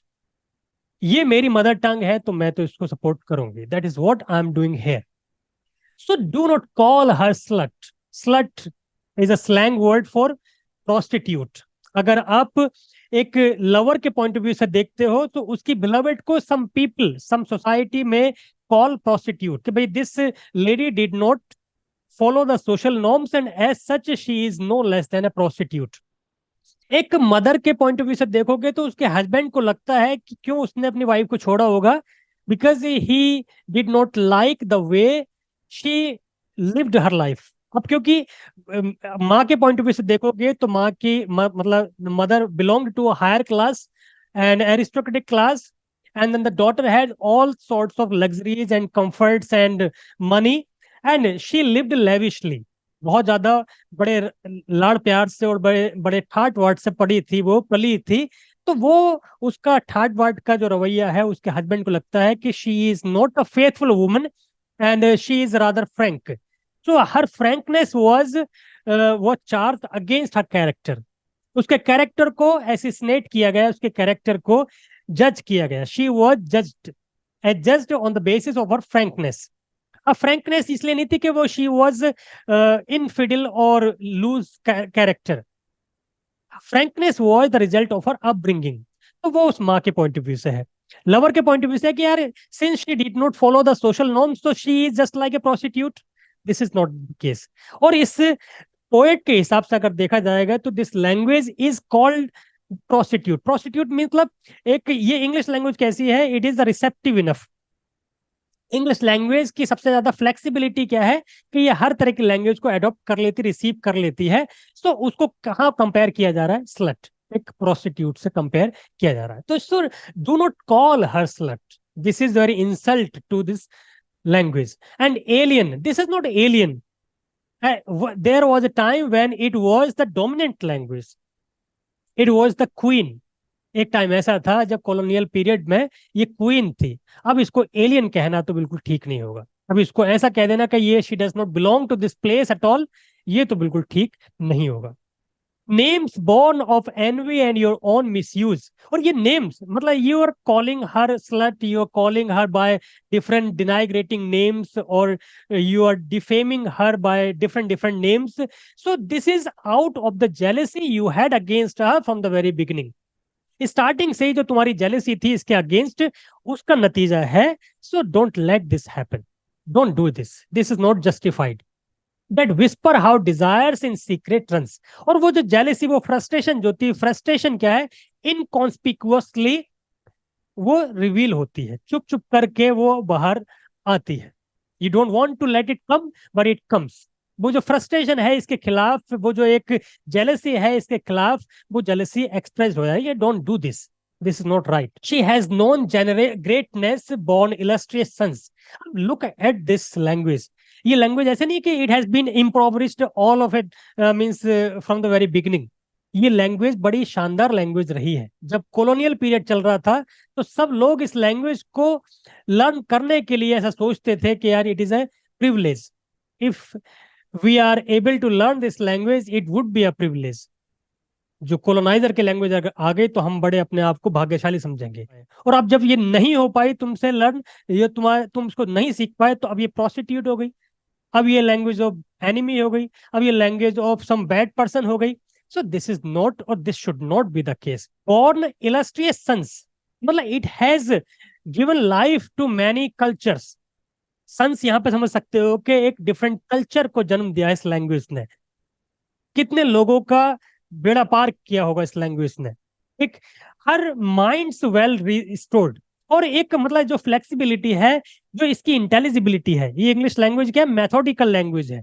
ये मेरी मदर टंग है तो मैं तो इसको सपोर्ट करूंगी। That is what I am doing here. So do not call her slut. Slut is a slang word for prostitute. अगर आप एक लवर के पॉइंट ऑफ व्यू से देखते हो तो उसकी बिलवेड को सम पीपल सम सोसाइटी में कॉल प्रोस्टिट्यूट, कि भाई this lady did not follow the social norms and as such she is no less than a prostitute. एक मदर के पॉइंट ऑफ व्यू से देखोगे तो उसके हस्बैंड को लगता है कि क्यों उसने अपनी वाइफ को छोड़ा होगा, because he did not like the way she lived her life. अब क्योंकि माँ के पॉइंट ऑफ व्यू से देखोगे तो माँ की मतलब mother belong to a higher class and aristocratic class, and then the daughter had all sorts of luxuries and comforts and money, and she lived lavishly. बहुत ज्यादा बड़े लाड़ प्यार से और बड़े बड़े ठाट वाट से पड़ी थी, वो पली थी। तो वो उसका ठाट बाट का जो रवैया है उसके हस्बैंड को लगता है कि she is not a faithful woman and she is rather Frank. So her frankness was charge against her character. उसके कैरेक्टर को एसिसिनेट किया गया, उसके कैरेक्टर को जज किया गया। She was judged on the basis of her frankness. अब फ्रैंकनेस इसलिए नहीं थी कि वो शी वॉज इनफिडल और loose character. Frankness was the result of her upbringing. तो वो उस माँ के पॉइंट ऑफ व्यू से है। लवर के पॉइंट ऑफ व्यू से है कि यार since she did not follow the social norms तो she is just like a prostitute. This is not the case. और इस पोएट के हिसाब से अगर देखा जाएगा तो this language is called prostitute. Prostitute मतलब एक ये इंग्लिश लैंग्वेज कैसी है, it is the receptive enough. English language की सबसे ज्यादा फ्लेक्सिबिलिटी क्या है कि ये हर तरह की लैंग्वेज को अडॉप्ट कर लेती, रिसीव कर लेती है। सो उसको कहाँ कंपेयर किया जा रहा है, स्लट, एक प्रोस्टिट्यूट से कंपेयर किया जा रहा है। तो so do not call her slut, this is very insult to this language. And alien, this is not alien. There was a time when it was the dominant language. It was the queen. एक time ऐसा था जब colonial period में ये queen थी। अब इसको alien कहना तो बिल्कुल ठीक नहीं होगा। अब इसको ऐसा कह देना कि ये she does not belong to this place at all, ये तो बिल्कुल ठीक नहीं होगा। Names born of envy and your own misuse। और ये नेम्स मतलब you are calling her slut, you are calling her by different denigrating names, or you are defaming her by different names। So this is out of the jealousy you had against her from the very beginning। Starting से ही जो तुम्हारी jealousy थी इसके against, उसका नतीजा है। So don't let this happen, don't do this, this is not justified. That whisper how desires in secret runs. और वो जो जेलेसी, वो फ्रस्ट्रेशन जो थी, फ्रस्ट्रेशन क्या है, इनकॉन्स्पिक्युअसली वो रिवील होती है, चुप चुप करके वो बाहर आती है। You don't want to let it come but it comes. वो जो फ्रस्ट्रेशन है इसके खिलाफ, वो जो एक जेलेसी है इसके खिलाफ, वो जेलेसी एक्सप्रेस हो जाए। ये don't do this, this is not right. She has known greatness borne illustrious sons. Look at this language. ये लैंग्वेज ऐसे नहीं कि it has been impoverished all of it means from the very beginning. ये language बड़ी शानदार language रही है। जब कॉलोनियल पीरियड चल रहा था तो सब लोग इस लैंग्वेज को लर्न करने के लिए ऐसा सोचते थे कि यार it is a privilege. If we are able to learn this language it would be a privilege. जो कोलोनाइजर के लैंग्वेज अगर आ गई तो हम बड़े अपने आप को भाग्यशाली समझेंगे। और अब जब ये नहीं हो पाई तुमसे लर्न, ये तुम उसको नहीं सीख पाए, तो अब ये प्रोस्टिट्यूट हो गई, अब ये लैंग्वेज ऑफ एनिमी हो गई, अब ये language of some bad person हो गई। सो दिस इज नॉट, और this should not be the case. Borne illustrious sons मतलब it has given life to many cultures. Sons यहां पे समझ सकते हो कि एक डिफरेंट कल्चर को जन्म दिया इस लैंग्वेज ने। कितने लोगों का बेड़ा पार किया होगा इस लैंग्वेज ने। एक हर माइंड्स वेल रिस्टोर्ड। और एक मतलब जो फ्लेक्सिबिलिटी है, जो इसकी इंटेलिजिबिलिटी है, ये इंग्लिश लैंग्वेज क्या है, मैथोडिकल लैंग्वेज है,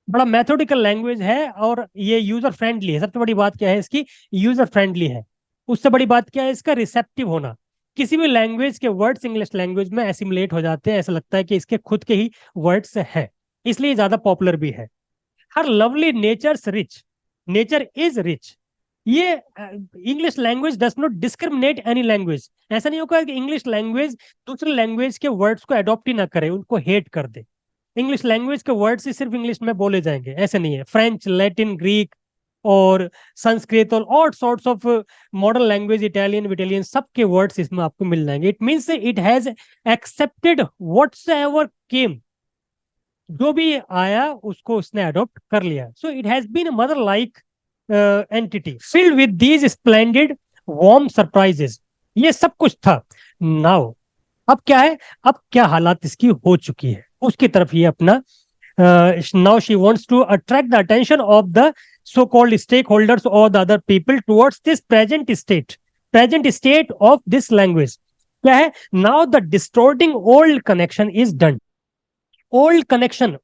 बड़ा मैथोडिकल लैंग्वेज है। और ये यूजर फ्रेंडली है। सबसे बड़ी बात क्या है इसकी, यूजर फ्रेंडली है। उससे बड़ी बात क्या है इसका, रिसेप्टिव होना, किसी भी लैंग्वेज के वर्ड्स इंग्लिश लैंग्वेज में एसिमुलेट हो जाते हैं, ऐसा लगता है कि इसके खुद के ही वर्ड्स हैं, इसलिए ज्यादा पॉपुलर भी है। Her lovely nature's rich, nature is rich. ये English language does not discriminate any language. ऐसा नहीं होगा कि इंग्लिश लैंग्वेज दूसरे लैंग्वेज के वर्ड्स को अडॉप्ट ही ना करे, उनको हेट कर दे। इंग्लिश लैंग्वेज के वर्ड्स ही सिर्फ इंग्लिश में बोले जाएंगे, ऐसे नहीं है। फ्रेंच, लैटिन, ग्रीक और संस्कृत और all sorts of modern language, Italian विटालियन, सबके वर्ड्स इसमें आपको मिल जाएंगे। It means it has accepted whatsoever came, जो भी आया उसको उसने अडॉप्ट कर लिया। So it has been mother like entity filled with these splendid warm surprises. ये सब कुछ था। नाउ अब क्या है, अब क्या हालात इसकी हो चुकी है, उसकी तरफ ये अपना now she wants to attract the attention of the so called stakeholders और the other people towards this present state of this language. क्या है, now the distorting old connection is done. Old connection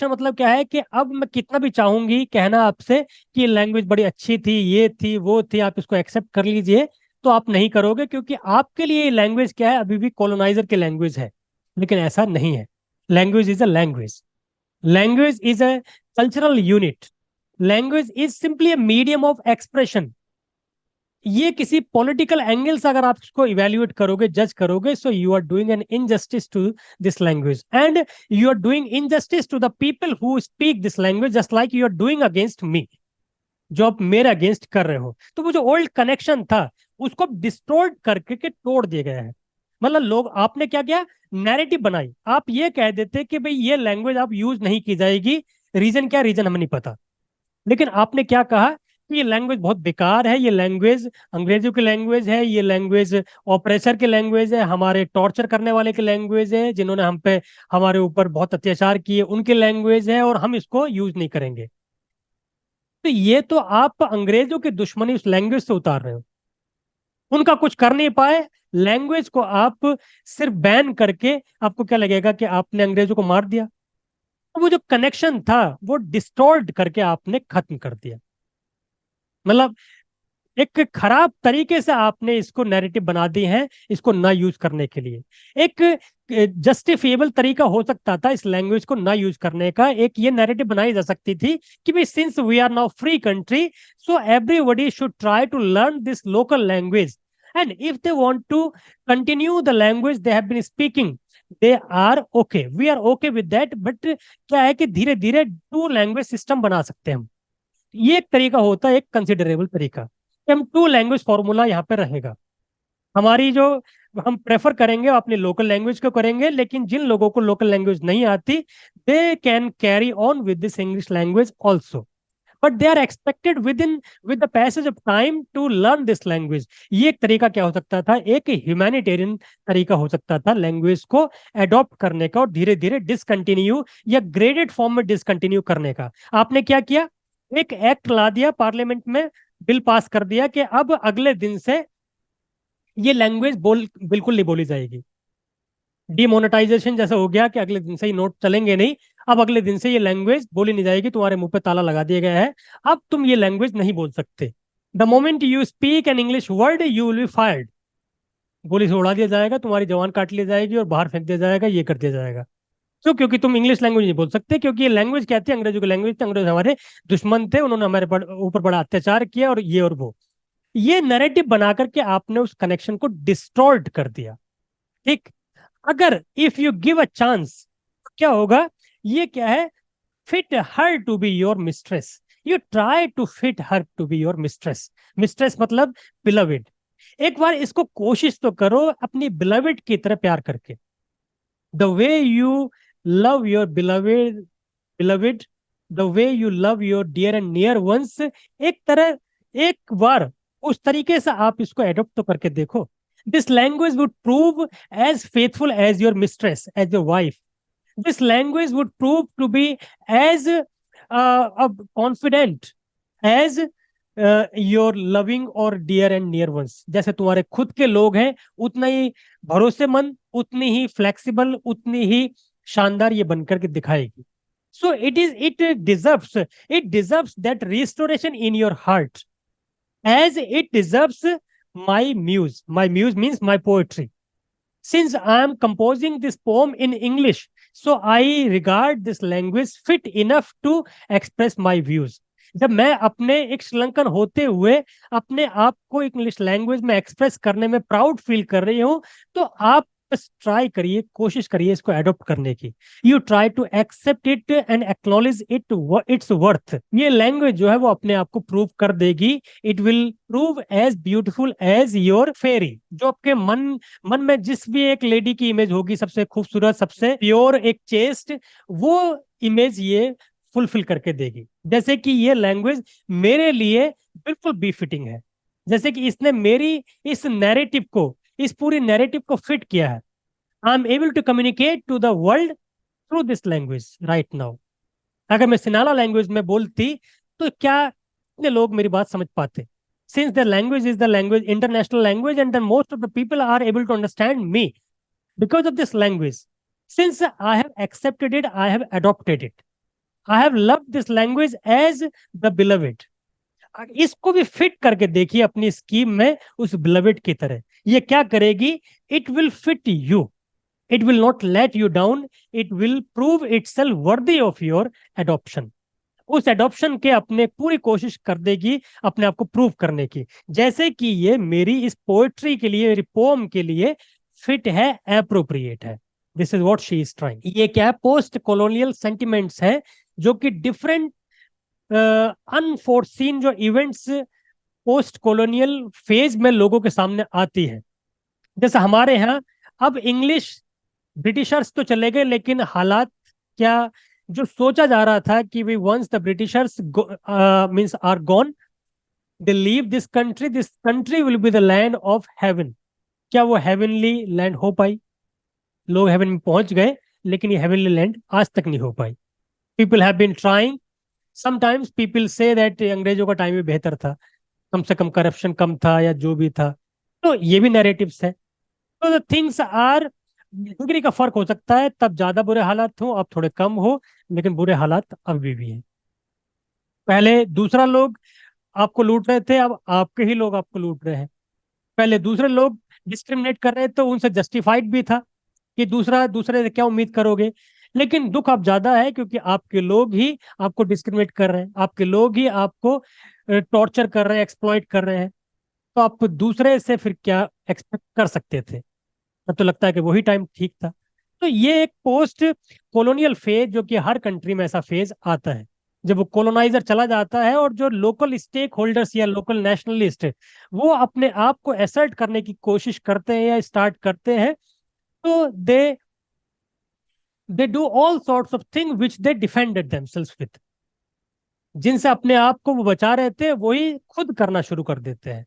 मतलब क्या है कि अब मैं कितना भी चाहूंगी कहना आपसे कि ये लैंग्वेज बड़ी अच्छी थी, ये थी वो थी, आप इसको एक्सेप्ट कर लीजिए, तो आप नहीं करोगे, क्योंकि आपके लिए ये लैंग्वेज क्या है, अभी भी कॉलोनाइजर की लैंग्वेज है। लेकिन ऐसा नहीं है। Language is a language, language is a cultural unit, language is simply a medium of expression. ये किसी पॉलिटिकल एंगल से अगर आप इसको इवेल्युएट करोगे, जज करोगे, so you are doing an injustice to this language and you are doing injustice to the people who speak this language, just like you are doing against me, जो आप मेरे अगेंस्ट कर रहे हो। तो वो जो ओल्ड कनेक्शन था उसको डिस्टोर्ट करके के तोड़ दिया गया है। मतलब लोग, आपने क्या किया, नैरेटिव बनाई। आप ये कह देते कि भाई ये लैंग्वेज आप यूज नहीं की जाएगी, रीजन क्या, रीजन हमें नहीं पता। लेकिन आपने क्या कहा कि ये लैंग्वेज बहुत बेकार है, ये लैंग्वेज अंग्रेजों की लैंग्वेज है, ये लैंग्वेज ऑपरेसर की लैंग्वेज है, हमारे टॉर्चर करने वाले की लैंग्वेज है, जिन्होंने हम पे हमारे ऊपर बहुत अत्याचार किए उनकी लैंग्वेज है, और हम इसको यूज नहीं करेंगे। तो ये तो आप अंग्रेजों की दुश्मनी उस लैंग्वेज से उतार रहे हो। उनका कुछ कर नहीं पाए, लैंग्वेज को आप सिर्फ बैन करके आपको क्या लगेगा कि आपने अंग्रेजों को मार दिया। तो वो जो कनेक्शन था वो डिस्टॉर्ट करके आपने खत्म कर दिया। मतलब एक खराब तरीके से आपने इसको नैरेटिव बना दी है, इसको ना यूज करने के लिए। एक जस्टिफिएबल तरीका हो सकता था इस लैंग्वेज को ना यूज करने का, एक ये नैरेटिव बनाई जा सकती थी कि भाई since we are now free country, so everybody should try to learn this local language, and if they want to continue the language they have been speaking, they are okay, we are okay with that. But क्या है कि धीरे धीरे to language system बना सकते हैं हम। ये एक तरीका होता है, एक कंसिडरेबल तरीका। हम टू लैंग्वेज फॉर्मूला यहाँ पे रहेगा। हमारी जो हम प्रेफर करेंगे वो अपनी लोकल लैंग्वेज को करेंगे, लेकिन जिन लोगों को लोकल लैंग्वेज नहीं आती, they can carry on with this English language also, but they are expected with the passage of time to learn this language. ये एक तरीका क्या हो सकता था, एक ह्यूमैनिटेरियन तरीका हो सकता था लैंग्वेज को अडॉप्ट करने का और धीरे धीरे डिसकंटिन्यू या ग्रेडेड फॉर्म में डिसकंटिन्यू करने का। आपने क्या किया, एक एक्ट ला दिया पार्लियामेंट में, बिल पास कर दिया कि अब अगले दिन से ये लैंग्वेज बिल्कुल नहीं बोली जाएगी। डिमोनेटाइजेशन जैसा हो गया कि अगले दिन से ही नोट चलेंगे नहीं, अब अगले दिन से ये लैंग्वेज बोली नहीं जाएगी, तुम्हारे मुंह पे ताला लगा दिया गया है, अब तुम ये लैंग्वेज नहीं बोल सकते। The moment you speak an English word you will be fired, गोली से उड़ा दिया जाएगा, तुम्हारी जवान काट ली जाएगी और बाहर फेंक दिया जाएगा, ये कर दिया जाएगा। क्यों, क्योंकि तुम इंग्लिश लैंग्वेज नहीं बोल सकते, क्योंकि ये लैंग्वेज क्या थी, अंग्रेजों की लैंग्वेज थी, अंग्रेज हमारे दुश्मन थे, उन्होंने हमारे ऊपर बड़ा अत्याचार किया और ये और वो। ये नैरेटिव बना करके आपने उस कनेक्शन को डिस्टॉर्ट कर दिया। ठीक, अगर if you give a chance क्या होगा, ये क्या है, fit her to be your mistress, you try to fit her to be your mistress. Mistress मतलब बिलविड। एक बार इसको कोशिश तो करो अपनी बिलविड की तरह प्यार करके, the way you love your beloved, the way you love your dear and near ones. एक तरह, एक बार उस तरीके से आप इसको एडॉप्ट तो करके देखो। This language would prove as faithful as your mistress, as your wife. This language would prove to be as confident as your loving और डियर एंड नियर वंस। जैसे तुम्हारे खुद के लोग हैं उतना ही भरोसेमंद, उतनी ही फ्लेक्सिबल, उतनी ही शानदार ये बनकर के दिखाएगी। सो it deserves that restoration in your heart as it deserves my muse means my poetry. Since I am composing this poem in English, so I regard this language fit enough to express my views. जब मैं अपने एक श्रीलंकन होते हुए अपने आप को English language में एक्सप्रेस करने में प्राउड फील कर रही हूँ, तो आप बस ट्राई करिए, कोशिश करिए इसको एडॉप्ट करने की. You try to accept it and acknowledge it its worth. ये लैंग्वेज जो है वो अपने आप को प्रूव कर देगी. It will prove as beautiful as your fairy. जो आपके मन मन में जिस भी एक लेडी की इमेज होगी, सबसे खूबसूरत, सबसे प्योर, एक चेस्ट, वो इमेज ये फुलफिल करके देगी. जैसे कि ये लैंग्वेज मेरे लिए बिल्कुल बी फिटिंग है. जैसे कि इसने मेरी इस नैरेटिव को, इस पूरी नैरेटिव को फिट किया है. I am able to communicate to the world through this language right now. अगर मैं सिनाला लैंग्वेज में बोलती तो क्या इतने लोग मेरी बात समझ पाते? Since the language is the language, international language, and then most of the people are able to understand me because of this language. Since I have accepted it, I have adopted it, I have loved this language as the beloved. इसको भी fit करके देखिए अपनी scheme में उस beloved की तरह. ये क्या करेगी? It will fit you. It will not let you down. It will prove itself worthy of your adoption. उस एडॉप्शन के अपने पूरी कोशिश कर देगी अपने आप को प्रूव करने की. जैसे कि ये मेरी इस पोएट्री के लिए, मेरी पोम के लिए फिट है, अप्रोप्रिएट है. This is what she is trying. ये क्या है? पोस्ट कॉलोनियल सेंटिमेंट्स है जो कि डिफरेंट अनफोर्सीन जो इवेंट्स पोस्ट कॉलोनियल फेज में लोगों के सामने आती है. जैसे हमारे यहाँ अब इंग्लिश, ब्रिटिशर्स तो चले गए, लेकिन हालात क्या, जो सोचा जा रहा था कि we once the Britishers means are gone, they leave this country will be the land of heaven. क्या वो हेवनली लैंड हो पाई? लोग हेवन में पहुंच गए, लेकिन ये हेवनली लैंड आज तक नहीं हो पाई. People have been trying. Sometimes people say that अंग्रेजों का टाइम भी बेहतर था, कम से कम करप्शन कम था, या जो भी था. तो ये भी नैरेटिव्स है. तो द थिंग्स आर, डिग्री का फर्क हो सकता है, तब ज्यादा बुरे हालात हो, अब थोड़े कम हो, लेकिन बुरे हालात अभी भी हैं. पहले दूसरा लोग आपको लूट रहे थे, अब आपके ही लोग आपको लूट रहे हैं. पहले दूसरे लोग डिस्क्रिमिनेट कर रहे थे, तो उनसे जस्टिफाइड भी था कि दूसरे से क्या उम्मीद करोगे. लेकिन दुख अब ज्यादा है क्योंकि आपके लोग ही आपको डिस्क्रिमिनेट कर रहे हैं, आपके लोग ही आपको टॉर्चर कर रहे हैं, एक्सप्लॉइट कर रहे हैं. तो आप दूसरे से फिर क्या एक्सपेक्ट कर सकते थे? अब तो लगता है कि वही टाइम ठीक था. तो ये एक पोस्ट कॉलोनियल फेज, जो कि हर कंट्री में ऐसा फेज आता है जब वो कॉलोनाइजर चला जाता है, और जो लोकल स्टेक होल्डर्स या लोकल नेशनलिस्ट वो अपने आप को एसर्ट करने की कोशिश करते हैं या स्टार्ट करते हैं. तो they do all sorts of thing which they defended themselves with. जिनसे अपने आप को वो बचा रहे थे, वही खुद करना शुरू कर देते हैं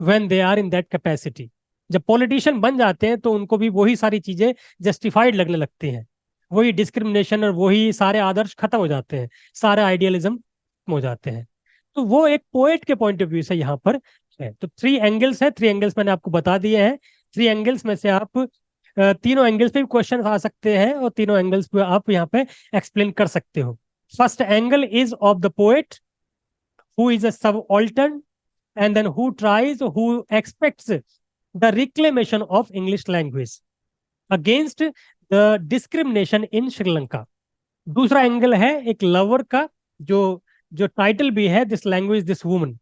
when they are in that capacity. जब पॉलिटिशियन बन जाते हैं तो उनको भी वही सारी चीजें जस्टिफाइड लगने लगती हैं. वही डिस्क्रिमिनेशन और वही सारे आदर्श खत्म हो जाते हैं, सारे आइडियलिज्म खत्म हो जाते हैं. तो वो एक पोएट के पॉइंट ऑफ व्यू से यहाँ पर है. तो 3 एंगल्स है, 3 एंगल्स मैंने आपको बता दिए हैं. 3 एंगल्स में से आप तीनों एंगल्स पे भी क्वेश्चन आ सकते हैं, और तीनों एंगल्स पे आप यहाँ पे एक्सप्लेन कर सकते हो. First angle is of the poet who is a subaltern, and then who expects the reclamation of English language against the discrimination in Sri Lanka. दूसरा एंगल है एक लवर का, जो जो टाइटल भी है, this language this woman.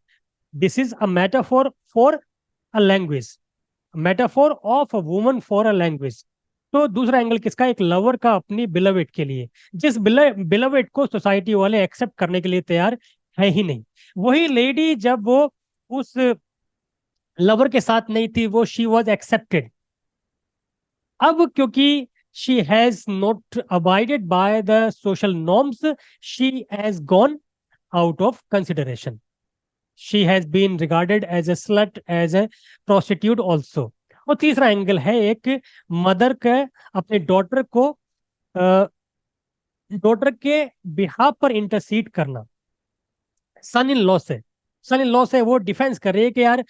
This is a metaphor for a language, metaphor of a woman for a language. तो दूसरा एंगल किसका? एक लवर का अपनी बिलवेट के लिए, जिस बिलवेट को सोसाइटी वाले एक्सेप्ट करने के लिए तैयार है ही नहीं. वही लेडी जब वो उस लवर के साथ नहीं थी, वो शी वॉज एक्सेप्टेड. अब क्योंकि she has not abided by the social norms, she has gone out of consideration. She has been regarded as a slut, as a prostitute also. और तीसरा एंगल है एक मदर का अपने डॉटर के behalf पर इंटरसीड करना. सन इन लॉ से वो डिफेंस कर रही है कि यार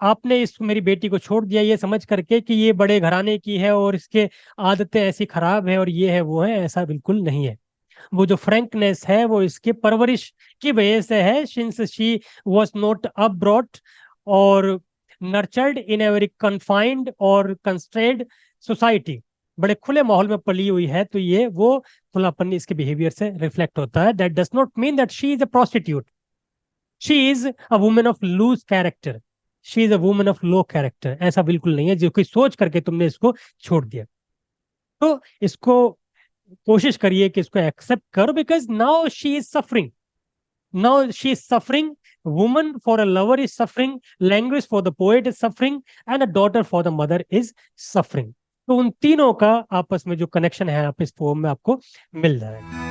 आपने इस मेरी बेटी को छोड़ दिया, ये समझ करके कि ये बड़े घराने की है और इसके आदतें ऐसी खराब है और ये है वो है. ऐसा बिल्कुल नहीं है. वो जो फ्रैंकनेस है वो इसके परवरिश की वजह से है, since she was not up brought, और nurtured in a very confined और कंस्ट्रेंड सोसाइटी, बड़े खुले माहौल में पली हुई है, तो ये वो खुलापन इसके बिहेवियर से रिफ्लेक्ट होता है. That does not mean that she is a prostitute. She is a woman of loose character. She is a woman of low character. ऐसा बिल्कुल नहीं है जो कोई सोच करके तुमने इसको छोड़ दिया. तो इसको कोशिश करिए कि इसको एक्सेप्ट करो, because now she is suffering. Now she is suffering. Woman for a lover is suffering. Language for the poet is suffering. And a daughter for the mother is suffering. तो उन तीनों का आपस में जो कनेक्शन है आप इस पोम में आपको मिल जाएगा.